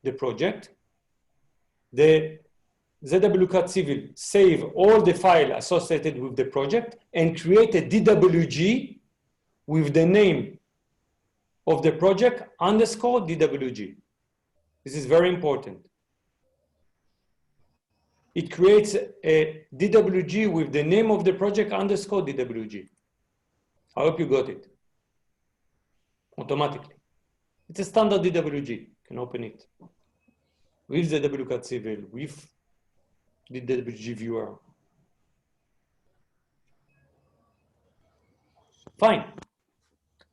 the project? The ZWCAD Civil save all the file associated with the project and create a DWG with the name of the project underscore DWG. This is very important. It creates a DWG with the name of the project underscore DWG. I hope you got it. Automatically. It's a standard DWG. You can open it with the ZWCAD Civil, with the DWG viewer. Fine.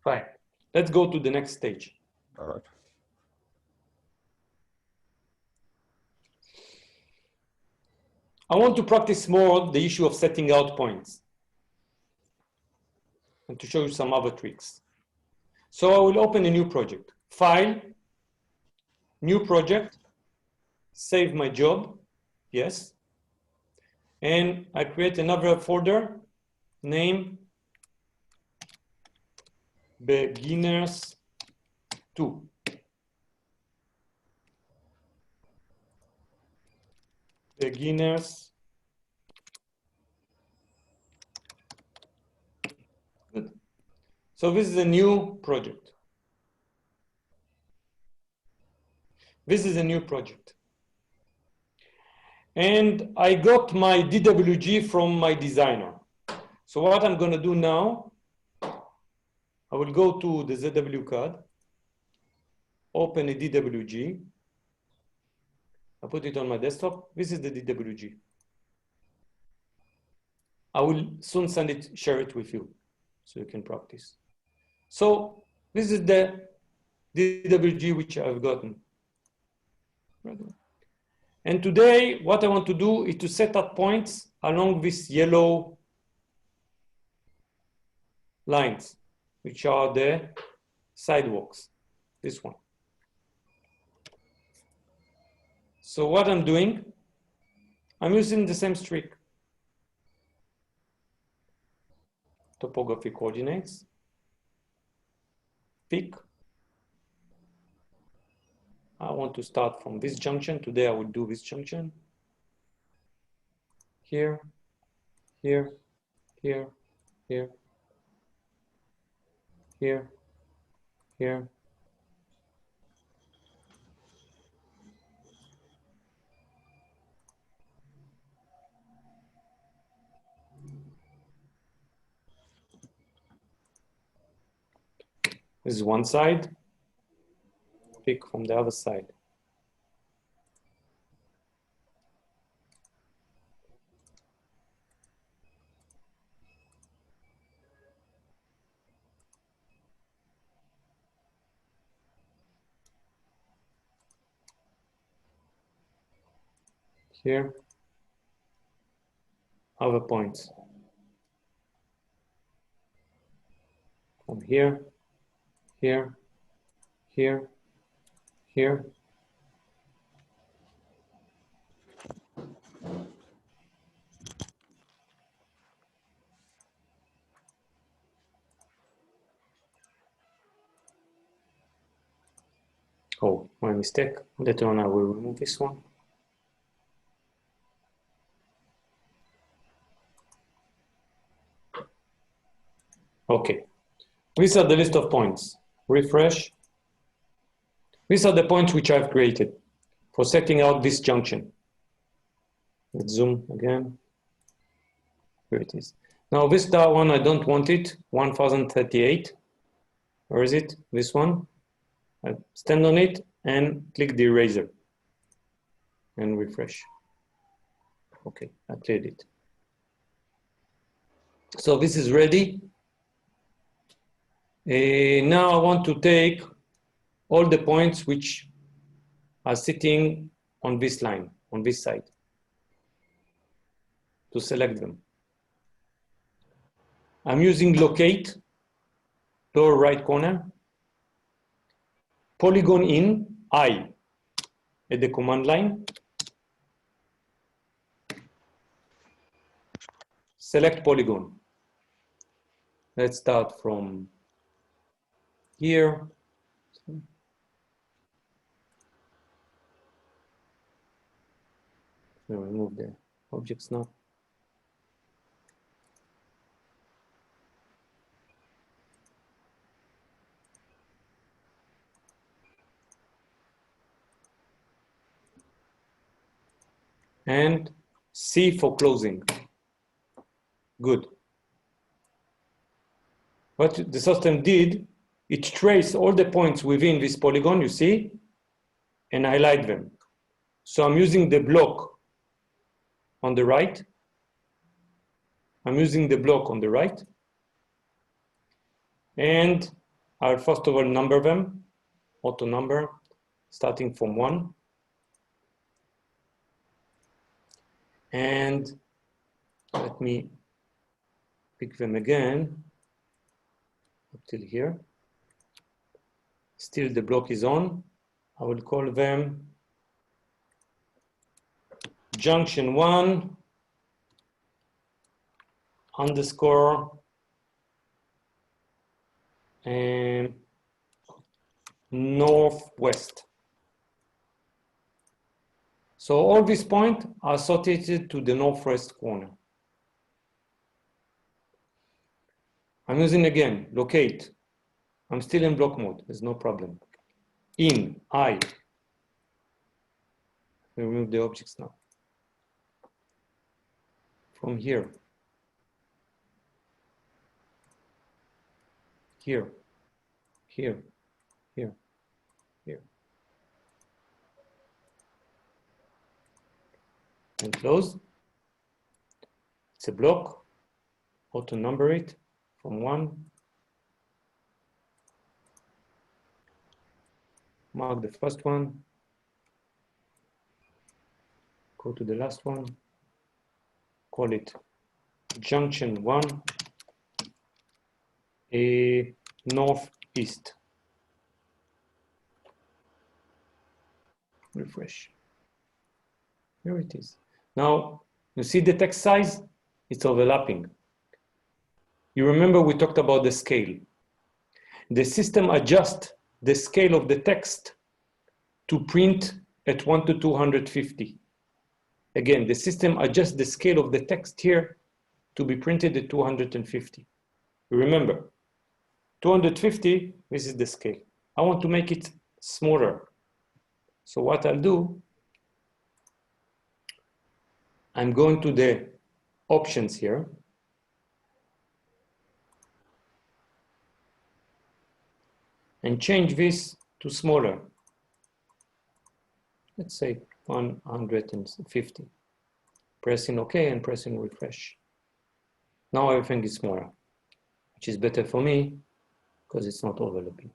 Fine. Let's go to the next stage.
All right.
I want to practice more the issue of setting out points and to show you some other tricks. So I will open a new project. File, new project, save my job, yes. And I create another folder, name beginners 2. Beginners So this is a new project. This is a new project. And I got my DWG from my designer. So what I'm going to do now, I will go to the CivilCAD, open a DWG. I put it on my desktop. This is the DWG. I will soon share it with you so you can practice. So this is the DWG which I've gotten. And today, what I want to do is to set up points along these yellow lines, which are the sidewalks, this one. So what I'm doing, I'm using the same streak. Topography coordinates, pick. I want to start from this junction. Today I will do this junction. Here, here, here, here, here, here. This is one side. Pick from the other side. Here, other points. From here, here, here, here. Oh, my mistake. Later on I will remove this one. Okay, these are the list of points. Refresh. These are the points which I've created for setting out this junction. Let's zoom again. Here it is. Now this star one, I don't want it, 1038. Where is it? This one. I stand on it and click the eraser and refresh. Okay, I cleared it. So this is ready. Now I want to take all the points which are sitting on this line, on this side, to select them. I'm using locate, lower right corner, polygon in I at the command line, select polygon. Let's start from here. Now remove the objects now. And C for closing. Good. What the system did, it traced all the points within this polygon, you see, and highlight them. So I'm using the block on the right. I'm using the block on the right. And I'll first of all number them, auto number, starting from 1. And let me pick them again up till here. Still the block is on. I will call them junction 1 underscore and northwest. So all these points are associated to the northwest corner. I'm using again, locate. I'm still in block mode, there's no problem. In, I. Remove the objects now. From here. Here, here, here, here. And close. It's a block. Auto number it from 1. Mark the first one. Go to the last one. Call it junction 1. A northeast. Refresh. Here it is. Now, you see the text size? It's overlapping. You remember we talked about the scale. The system adjusts the scale of the text to print at 1 to 250. Again, the system adjusts the scale of the text here to be printed at 250. Remember, 250, this is the scale. I want to make it smaller. So what I'll do, I'm going to the options here. And change this to smaller. Let's say 150. Pressing OK and pressing refresh. Now everything is smaller, which is better for me because it's not overlapping.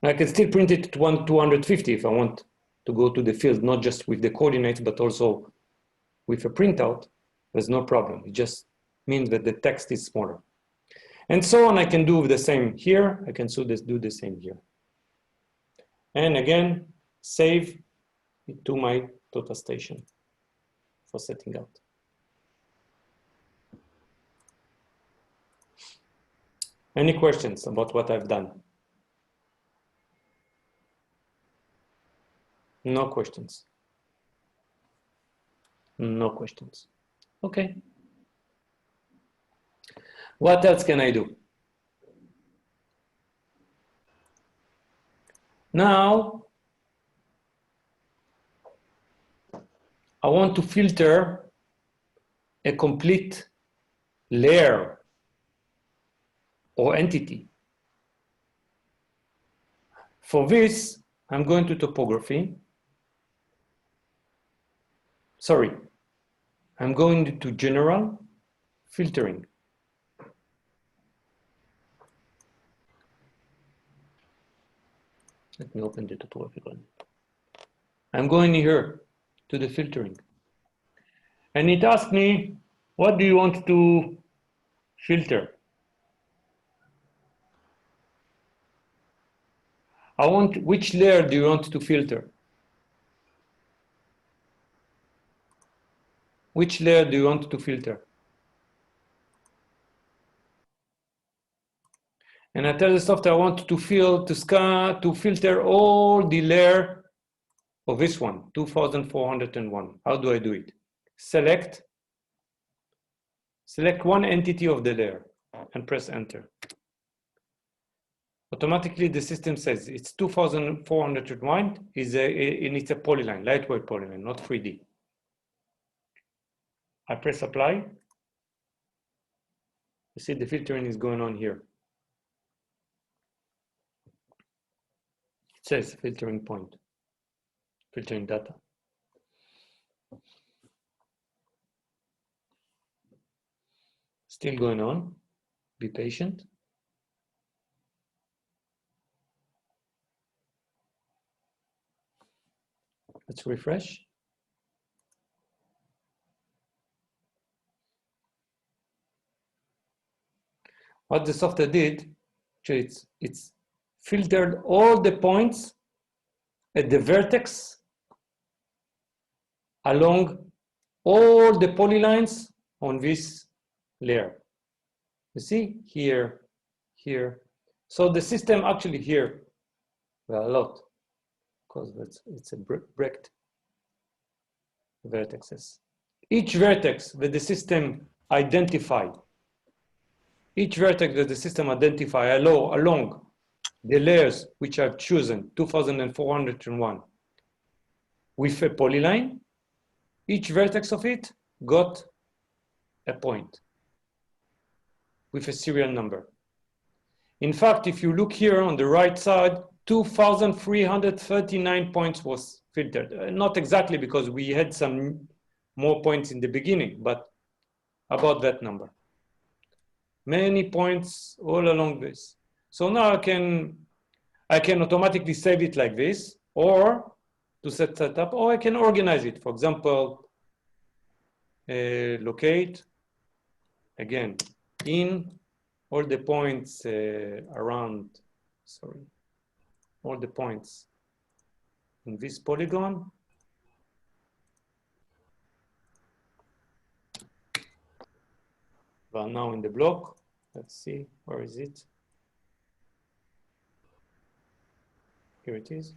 I can still print it to 250 if I want to go to the field, not just with the coordinates, but also with a printout. There's no problem. It just means that the text is smaller. And so on, I can do the same here. I can do the same here. And again, save it to my Tota station for setting out. Any questions about what I've done? No questions. No questions. Okay. What else can I do? Now, I want to filter a complete layer or entity. For this, I'm going to topography. Sorry, I'm going to general filtering. Let me open the topography one. I'm going here to the filtering. And it asks me, what do you want to filter? Which layer do you want to filter? Which layer do you want to filter? And I tell the software I want to filter all the layer of this one, 2401. How do I do it? Select one entity of the layer and press enter. Automatically the system says it's 2401 and it's a polyline, lightweight polyline, not 3D. I press apply. You see the filtering is going on here. It says filtering point, filtering data. Still going on. Be patient. Let's refresh. What the software did, it's filtered all the points at the vertex along all the polylines on this layer. You see here, here. So the system actually here, well, a lot, because it's a bricked vertexes. Each vertex that the system identified each vertex that the system identify along the layers which I've chosen, 2401, with a polyline, each vertex of it got a point with a serial number. In fact, if you look here on the right side, 2,339 points was filtered. Not exactly, because we had some more points in the beginning, but about that number. Many points all along this. So now I can automatically save it like this, or to set that up, or I can organize it. For example, locate, again, in all the points around, sorry, all the points in this polygon. But now in the block, let's see, where is it? Here it is.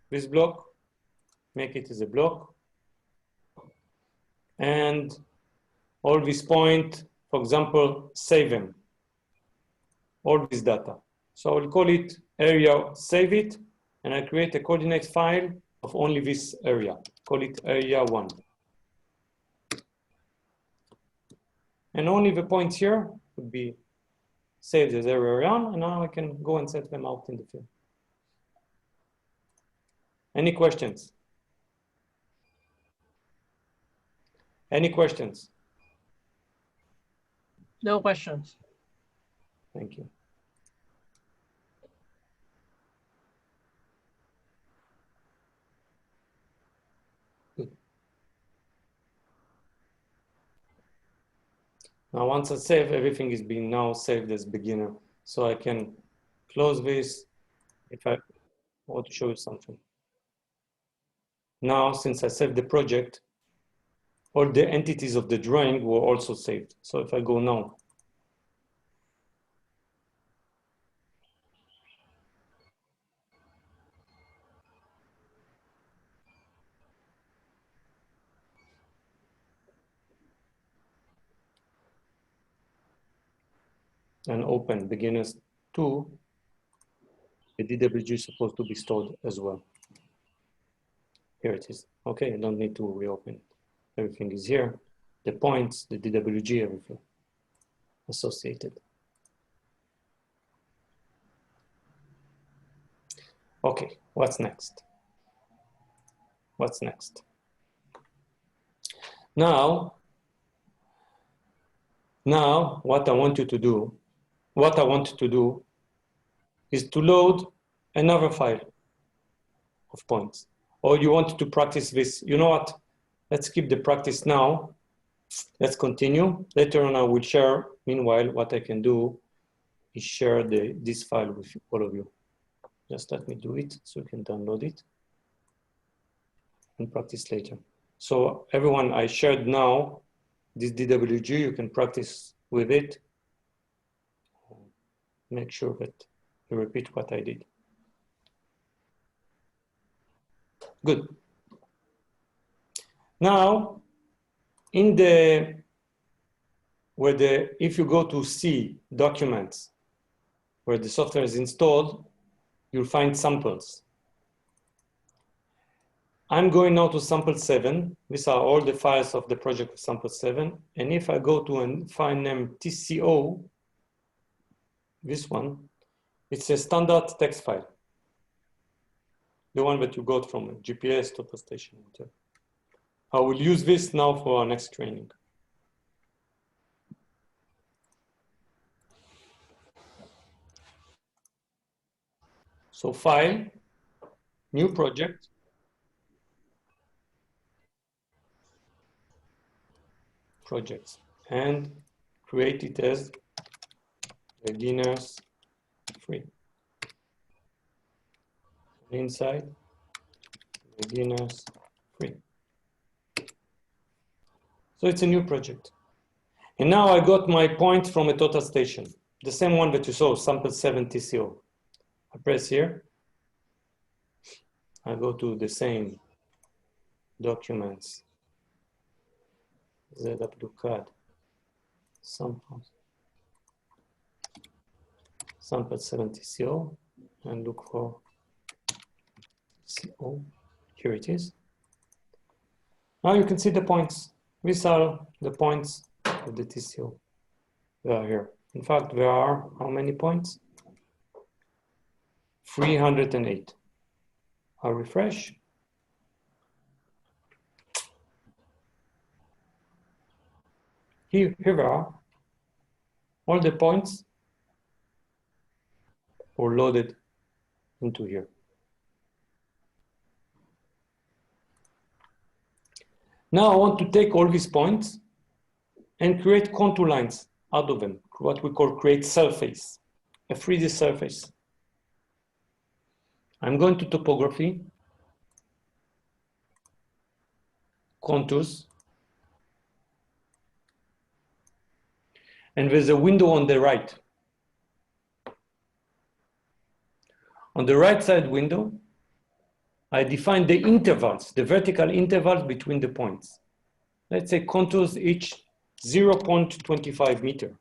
This block, make it as a block. And all this point, for example, save them, all this data. So I'll call it area, save it, and I create a coordinate file of only this area. Call it area 1. And only the points here would be saved as area 1, and now I can go and set them out in the field. Any questions? Any questions?
No questions.
Thank you. Good. Now, once I save, everything is being now saved as beginner. So I can close this if I want to show you something. Now, since I saved the project, all the entities of the drawing were also saved. So if I go now, and open beginners 2, the DWG is supposed to be stored as well. Here it is. Okay, I don't need to reopen it. Everything is here. The points, the DWG, everything associated. Okay, what's next? What's next? Now, what I want to do is to load another file of points. Or you want to practice this. You know what? Let's keep the practice now. Let's continue. Later on, I will share. Meanwhile, what I can do is share this file with all of you. Just let me do it so you can download it and practice later. So everyone, I shared now this DWG. You can practice with it. Make sure that you repeat what I did. Good. Now, if you go to C, documents, where the software is installed, you'll find samples. I'm going now to sample 7. These are all the files of the project of sample 7. And if I go to a file named TCO, this one, it's a standard text file. The one that you got from a GPS, total station, whatever. I will use this now for our next training. So file, new project. Projects, and create it as beginners free. Inside, beginners free. So it's a new project. And now I got my point from a total station, the same one that you saw, sample 7 TCO. I press here. I go to the same documents, CivilCAD, sample 7 TCO, and look for TCO. Here it is. Now you can see the points. These are the points of the TCO. They are here. In fact, there are how many points? 308. I'll refresh. Here are all the points are loaded into here. Now I want to take all these points and create contour lines out of them, what we call create surface, a 3D surface. I'm going to topography, contours, and there's a window on the right. On the right side window, I define the intervals, the vertical intervals between the points. Let's say contours each 0.25 meter,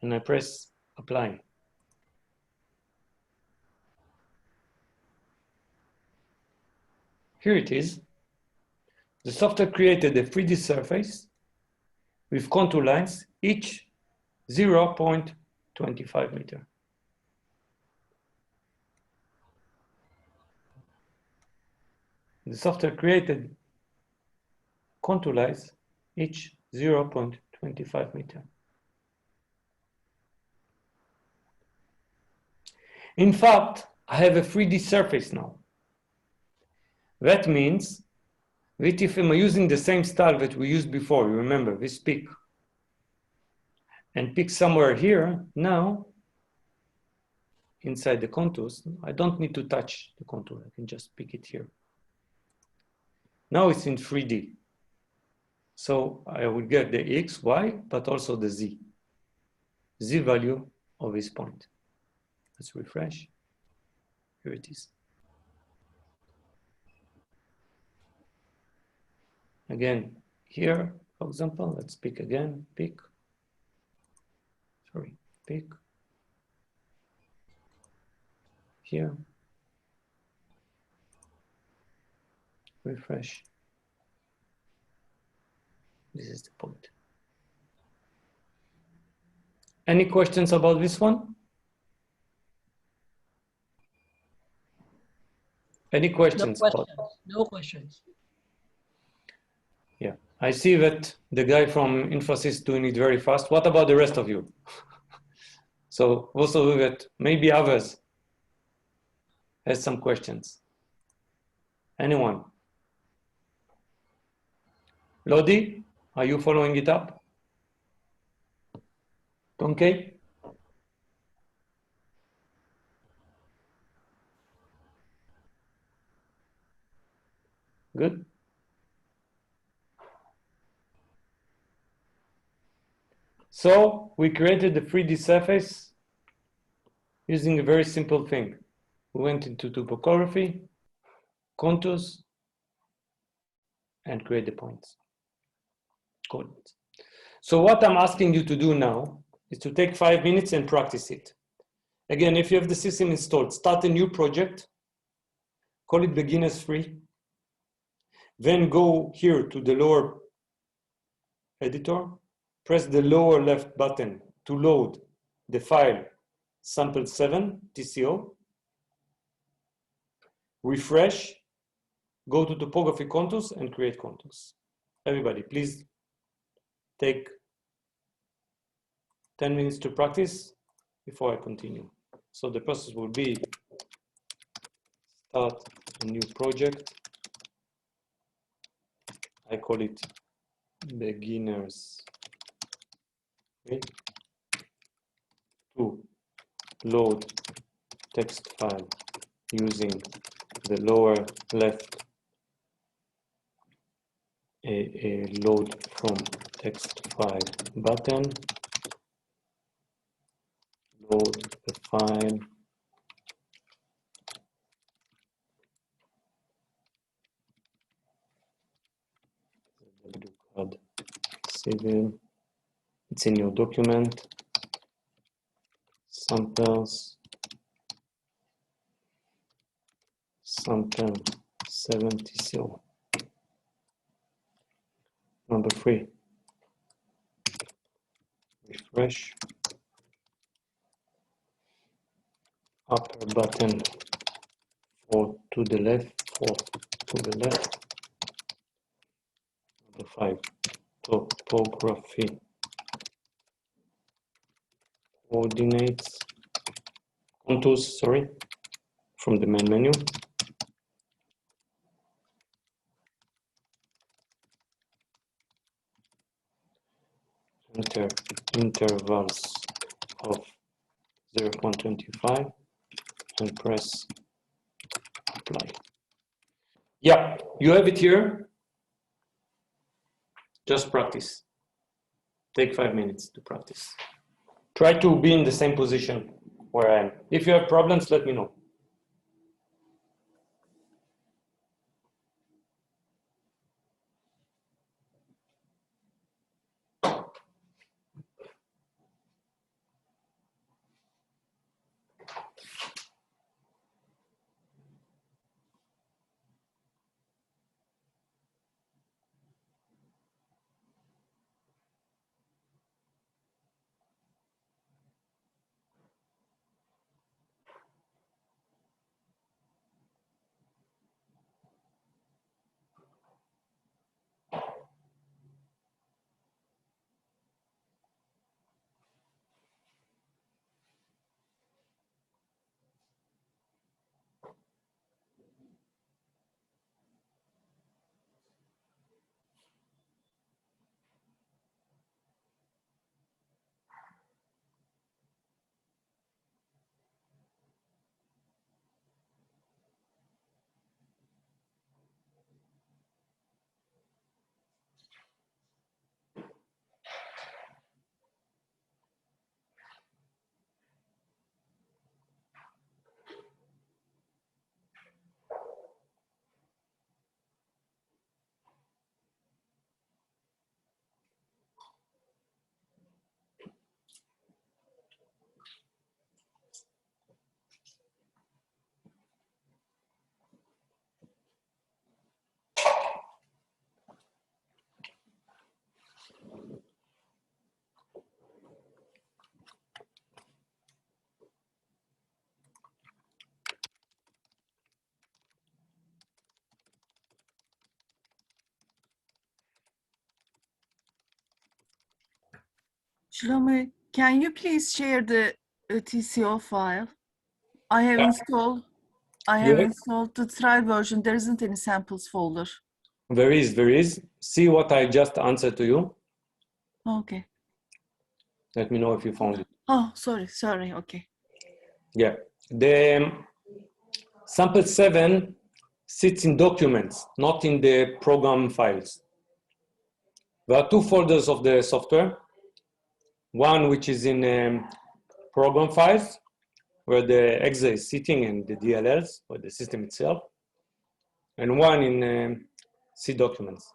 and I press apply. Here it is. The software created a 3D surface with contour lines, each 0.25 meter. The software created contour lines, each 0.25 meter. In fact, I have a 3D surface now. That means that if I'm using the same style that we used before, you remember this pick, and pick somewhere here, now, inside the contours, I don't need to touch the contour, I can just pick it here. Now it's in 3D. So I will get the X, Y, but also the Z value of this point. Let's refresh. Here it is. Again, here, for example, let's pick again, pick. Here. Refresh. This is the point. Any questions about this one? Any questions?
No questions. No questions.
Yeah, I see that the guy from Infosys is doing it very fast. What about the rest of you? So also that maybe others has some questions. Anyone? Lodi, are you following it up? Okay. Good. So we created the 3D surface using a very simple thing. We went into topography, contours, and create the points, coordinates. So what I'm asking you to do now is to take 5 minutes and practice it. Again, if you have the system installed, start a new project, call it beginners free. Then go here to the lower editor, press the lower left button to load the file sample 7 TCO, refresh, go to topography contours and create contours. Everybody, please take 10 minutes to practice before I continue. So the process will be start a new project. I call it beginners. Okay. To load text file using the lower left a load from text file button. Load the file civil, it's in your document, samples, sample 7 TCO. Number 3, refresh, upper button 4 to the left, 4 to the left. Number 5, topography, coordinates, contours, sorry, from the main menu. Enter intervals of 0.25 and press apply. Yeah, you have it here. Just practice. Take 5 minutes to practice. Try to be in the same position where I am. If you have problems, let me know.
Shlomi, can you please share the TCO file? I have
Yeah.
installed. I
You
have
have-
installed the trial version. There isn't any samples folder.
There is. See what I just answered to you.
Okay.
Let me know if you found it.
Oh, sorry. Okay.
Yeah. The sample 7 sits in documents, not in the program files. There are 2 folders of the software. One which is in program files, where the exe is sitting and the DLLs, or the system itself, and one in C documents.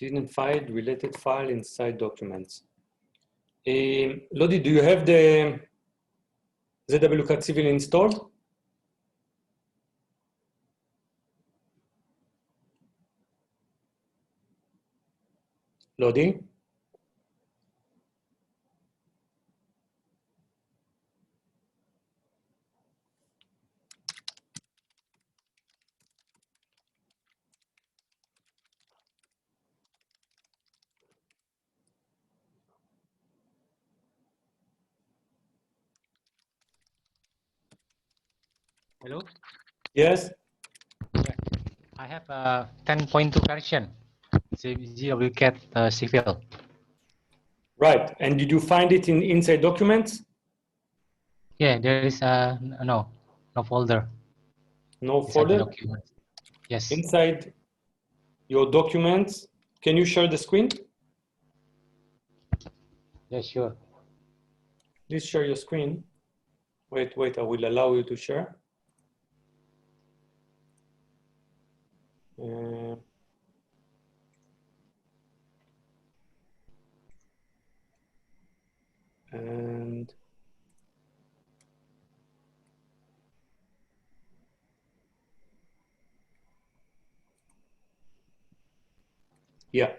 Didn't find related file inside documents. Lodi, do you have the ZWCAD Civil installed? Lodi?
Hello.
Yes?
I have a 10.2 version, CivilCAD Civil.
Right. And did you find it in inside documents?
Yeah, there is no folder
No
inside the
folder?
document. Yes.
Inside your documents, can you share the screen?
Yeah, sure.
Please share your screen. Wait, I will allow you to share. And yeah,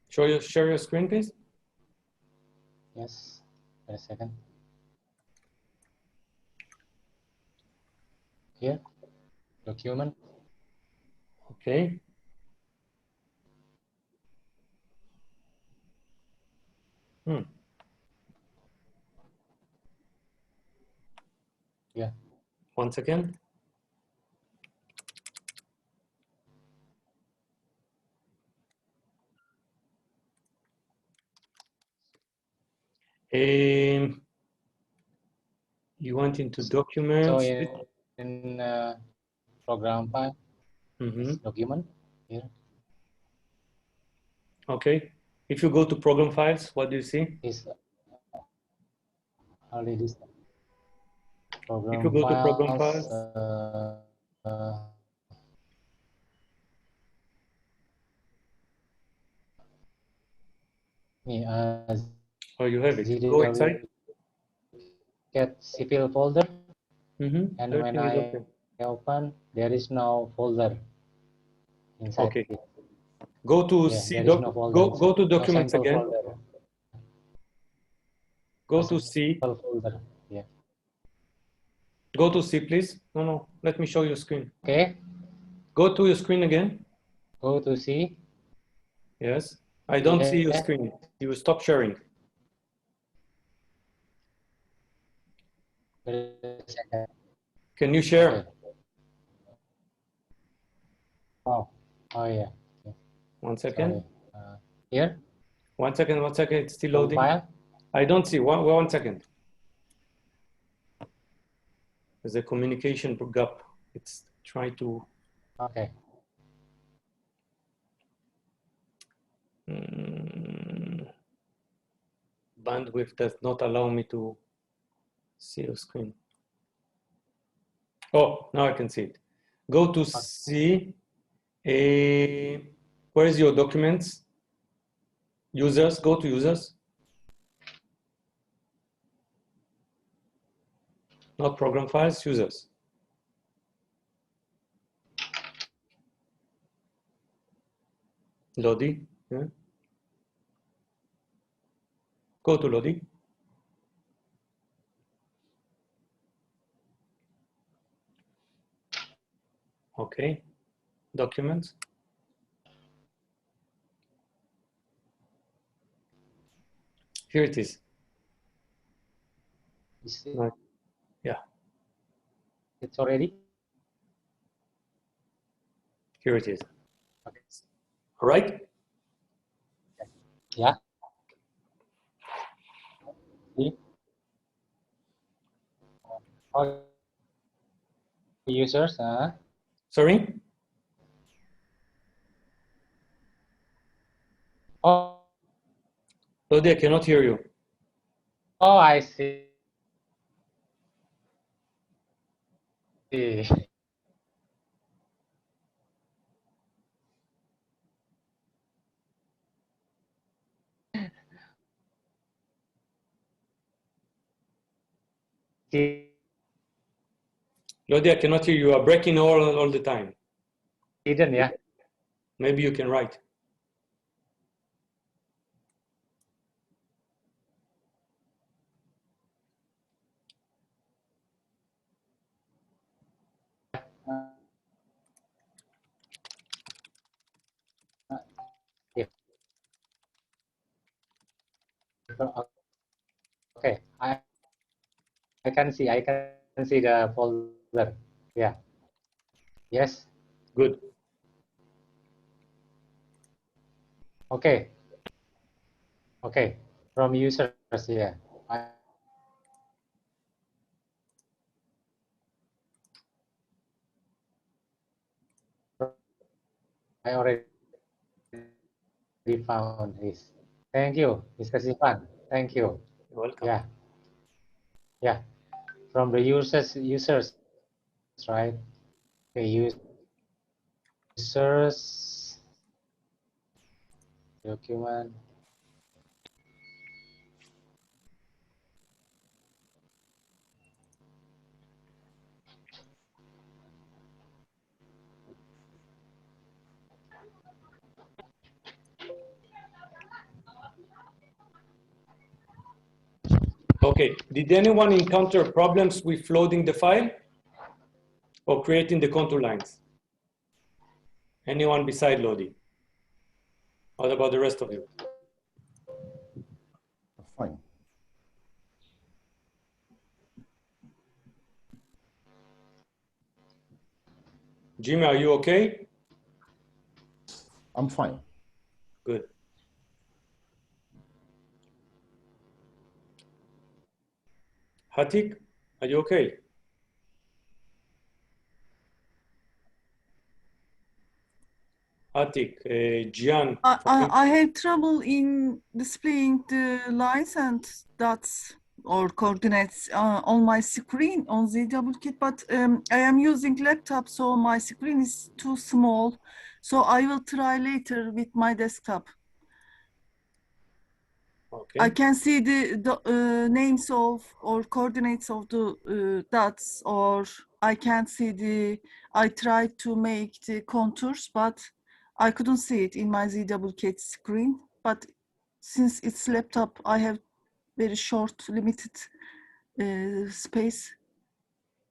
share your screen, please.
Yes. Wait a second. Here, document.
Okay.
Yeah.
1 second. You went into
So
documents.
in program file,
Mm-hmm.
document here
Okay. If you go to program files, what do you see?
is only this
If you
program
go to program
files.
files, oh, you have it. Go inside.
Get civil folder,
Mm-hmm.
and when
Everything is
I
okay.
open, there is no folder inside.
Okay. Go to
Yeah,
C
there is no folder inside.
go to
No
documents
sample
again.
folder.
Go
No
to C.
sample folder. Yeah.
Go to C, please. No. Let me show you screen.
Okay.
Go to your screen again.
Go to C.
Yes. I don't see your
Yeah.
screen. You stop sharing.
Wait a second.
Can you share?
Okay. Oh yeah. Okay.
1 second.
Sorry. Here.
1 second. It's still
Full
loading.
file.
I don't see. One second. There's a communication gap. It's try to.
Okay.
Bandwidth does not allow me to see your screen. Oh, now I can see it. Go to C. Where is your documents? Users. Go to users. Not program files. Users. Lodi. Yeah. Go to Lodi. Okay. Documents. Here it is. Right. Yeah.
It's already.
Here it is.
Okay.
All right.
Yeah. See? All users.
Sorry.
Oh.
Lodi, I cannot hear you.
Oh, I see.
Lodi, I cannot hear you. You are breaking all the time.
Hidden, yeah.
Maybe you can write.
Okay, I can see the folder. Yeah. Yes.
Good.
Okay. Okay. From users, yeah. I already found this. Thank you, Mr. Sivan. Thank you.
You're welcome.
Yeah. Yeah. From the users, right? Okay, users document.
Okay, did anyone encounter problems with loading the file or creating the contour lines? Anyone beside Lodi? What about the rest of you?
Fine.
Jimmy, are you okay?
I'm fine.
Good. Hatik, are you okay? Hatik, Gian.
I have trouble in displaying the lines and dots or coordinates on my screen on CivilCAD, but I am using laptop, so my screen is too small. So I will try later with my desktop.
Okay.
I can see the names of or coordinates of the dots, or I can't see I tried to make the contours, but I couldn't see it in my CivilCAD screen. But since it's laptop, I have very short, limited space.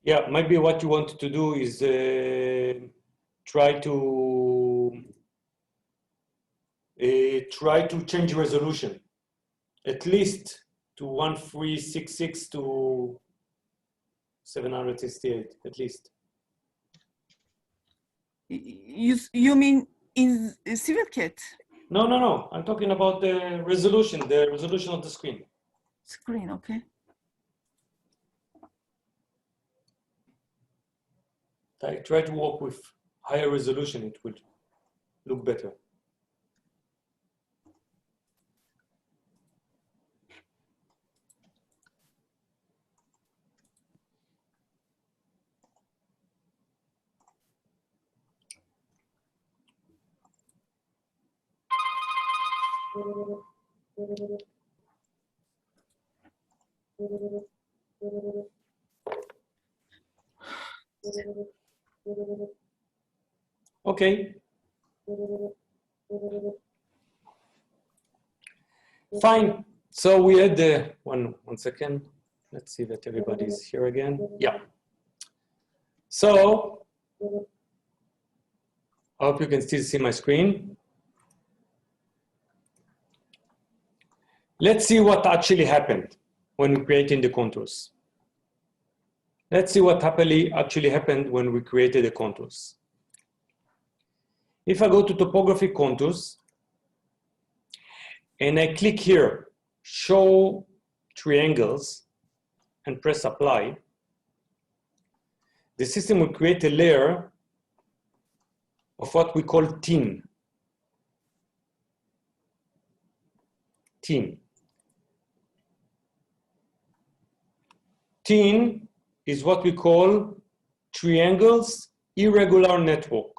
Yeah, maybe what you want to do is try to change resolution, at least to 1366 to 768, at least.
You mean in CivilCAD
No. I'm talking about the resolution of the screen.
screen? Okay.
I try to work with higher resolution, it would look better. Okay. Fine. So we had the one second. Let's see that everybody's here again. Yeah. So I hope you can still see my screen. Let's see what actually happened when creating the contours. Let's see what actually happened when we created the contours. If I go to topography contours and I click here, show triangles, and press apply, the system will create a layer of what we call tin. Tin is what we call triangles irregular network.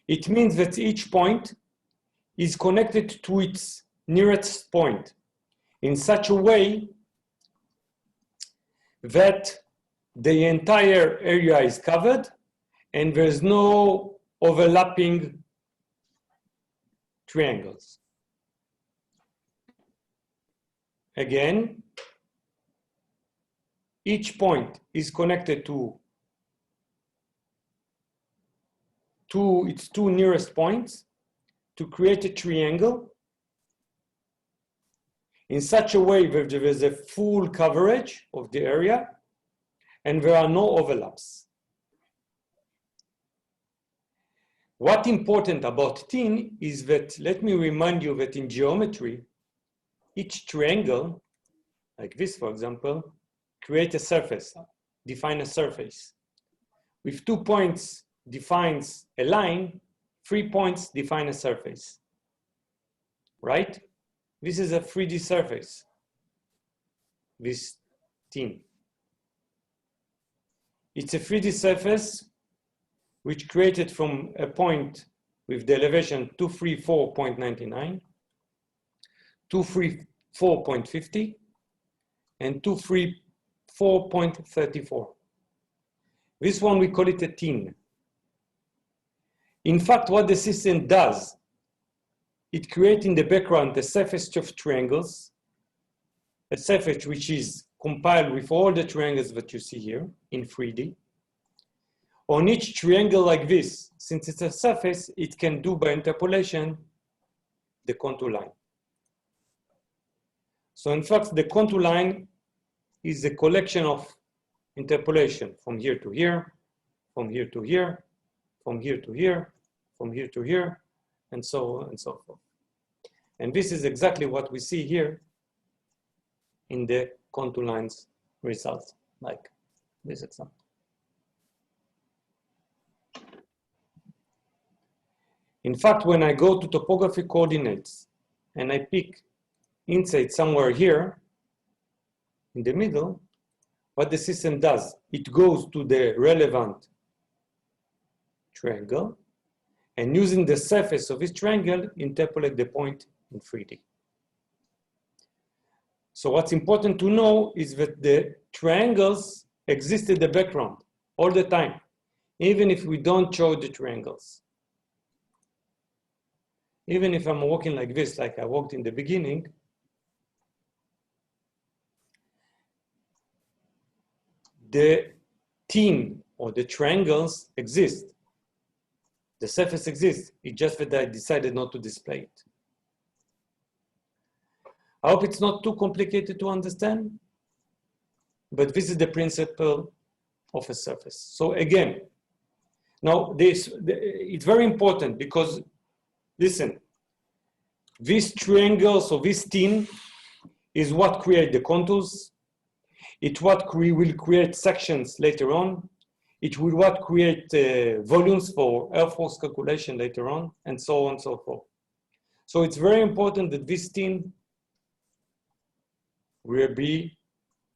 It means that each point is connected to its nearest point in such a way that the entire area is covered and there's no overlapping triangles. Again, each point is connected to its two nearest points to create a triangle in such a way that there is a full coverage of the area and there are no overlaps. What's important about tin is that, let me remind you that in geometry, each triangle, like this for example, create a surface, define a surface. With 2 points defines a line, 3 points define a surface, right? This is a 3D surface, this tin. It's a 3D surface which created from a point with the elevation 234.99, 234.50, and 234.34. This one, we call it a tin. In fact, what the system does, it creates in the background a surface of triangles, a surface which is compiled with all the triangles that you see here in 3D. On each triangle like this, since it's a surface, it can do by interpolation the contour line. So in fact, the contour line is a collection of interpolation from here to here, from here to here, from here to here, from here to here, and so on and so forth. And this is exactly what we see here in the contour lines result, like this example. In fact, when I go to topography coordinates and I pick inside somewhere here in the middle, what the system does, it goes to the relevant triangle and using the surface of this triangle, interpolate the point in 3D. So what's important to know is that the triangles exist in the background all the time, even if we don't show the triangles. Even if I'm walking like this, like I walked in the beginning, the tin or the triangles exist. The surface exists. It's just that I decided not to display it. I hope it's not too complicated to understand, but this is the principle of a surface. So again, now it's very important because, listen, this triangle, so this tin is what create the contours. It's what will create sections later on. It will what create volumes for air force calculation later on, and so on and so forth. So it's very important that this tin will be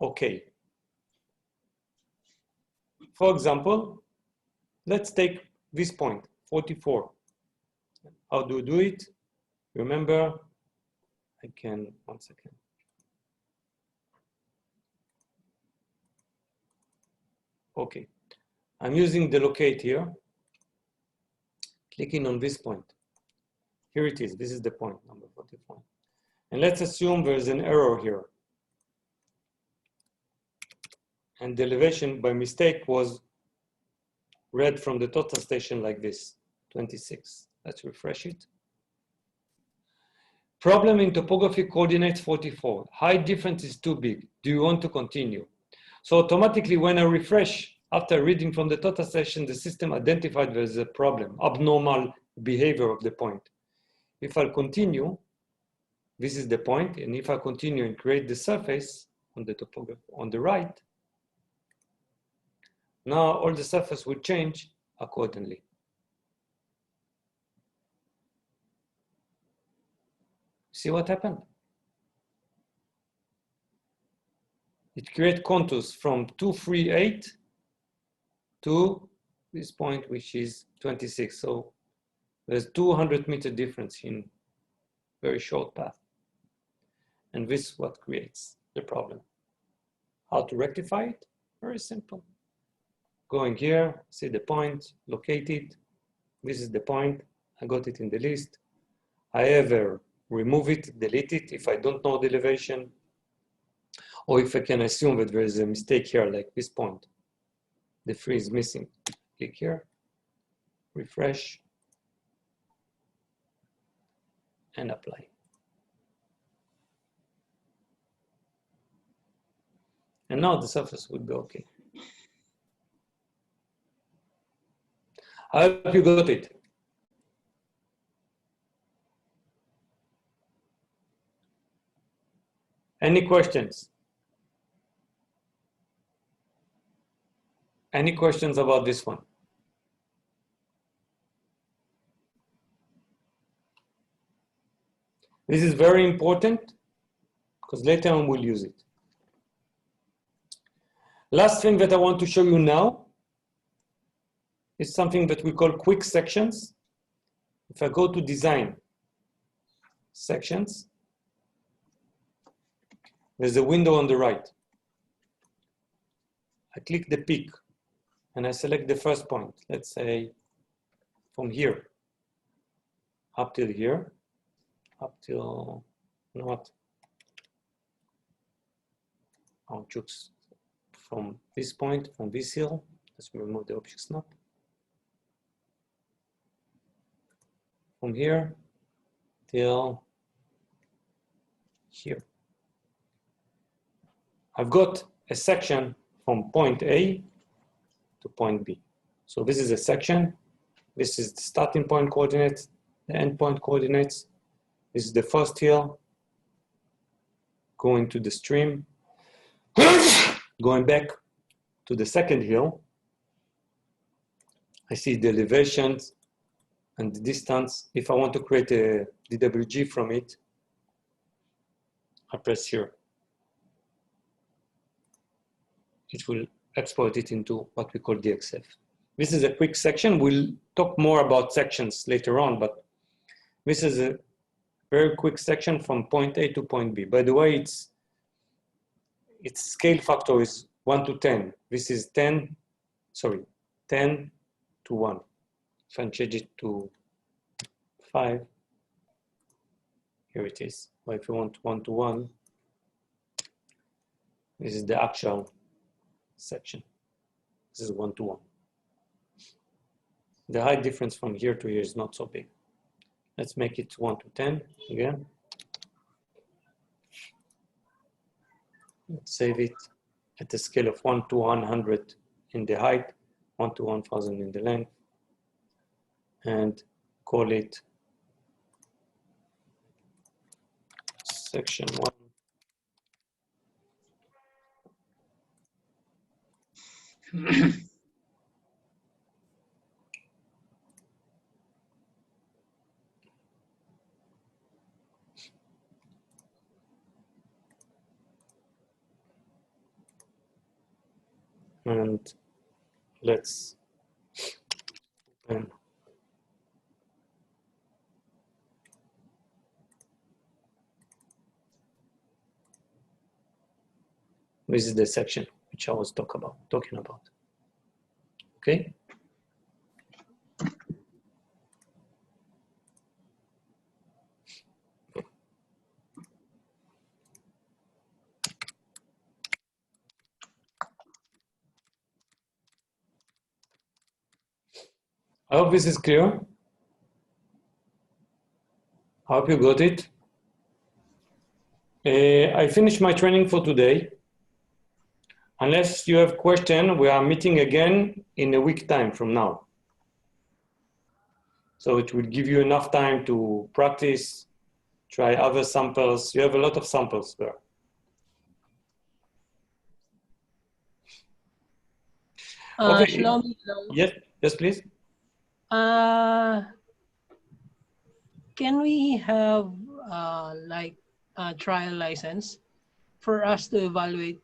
okay. For example, let's take this point, 44. How do we do it? Remember, I can, 1 second. Okay, I'm using the locate here, clicking on this point. Here it is, this is the point, number 44. And let's assume there's an error here. And the elevation by mistake was read from the total station like this, 26. Let's refresh it. Problem in topography coordinates 44. Height difference is too big. Do you want to continue? So automatically when I refresh, after reading from the total station, the system identified there's a problem, abnormal behavior of the point. If I continue, this is the point, and if I continue and create the surface on the topography on the right, now all the surface will change accordingly. See what happened? It creates contours from 238 to this point, which is 26. So there's 200-meter difference in very short path. And this is what creates the problem. How to rectify it? Very simple. Going here, see the point, locate it. This is the point. I got it in the list. I either remove it, delete it if I don't know the elevation, or if I can assume that there is a mistake here, like this point. The 3 is missing. Click here, refresh, and apply. And now the surface would be okay. I hope you got it. Any questions? Any questions about this one? This is very important because later on we'll use it. Last thing that I want to show you now is something that we call quick sections. If I go to design sections, there's a window on the right. I click the peak and I select the first point. Let's say from here up till here, up till, you know what? I'll choose from this point, from this hill. Let's remove the object snap. From here till here. I've got a section from point A to point B. So this is a section. This is the starting point coordinates, the end point coordinates. This is the first hill, going to the stream, going back to the second hill. I see the elevations and the distance. If I want to create a DWG from it, I press here. It will export it into what we call DXF. This is a quick section. We'll talk more about sections later on, but this is a very quick section from point A to point B. By the way, its scale factor is 1 to 10. This is 10 to 1. If I change it to 5, here it is. Or if you want 1 to 1, this is the actual section. This is 1 to 1. The height difference from here to here is not so big. Let's make it 1 to 10 again. Let's save it at a scale of 1 to 100 in the height, 1 to 1000 in the length, and call it section 1. And let's open this is the section which I was talking about. Okay. I hope this is clear. I hope you got it. I finished my training for today. Unless you have question, we are meeting again in a week time from now. So it will give you enough time to practice, try other samples. You have a lot of samples there. Okay.
Shlomi,
Yes, please.
can we have like a trial license for us to evaluate?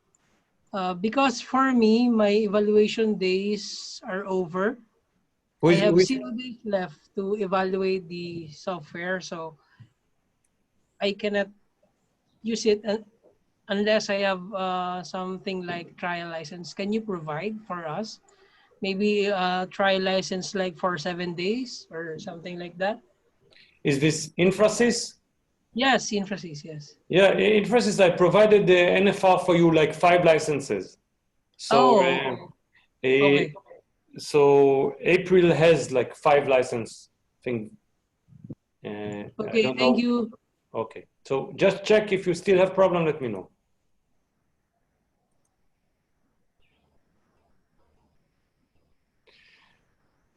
Because for me, my evaluation days are over. I have 0 days left to evaluate the software, so I cannot use it unless I have something like trial license, can you provide for us? Maybe a trial license like for 7 days or something like that?
Is this Infrasys?
Yes, Infosys, yes.
Yeah, Infrasys, I provided the NFR for you, like 5 licenses. So,
Oh, okay.
so April has like 5 license thing. I
Okay,
don't
thank
know.
you.
Okay, so just check. If you still have problem, let me know.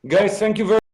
Guys, thank you very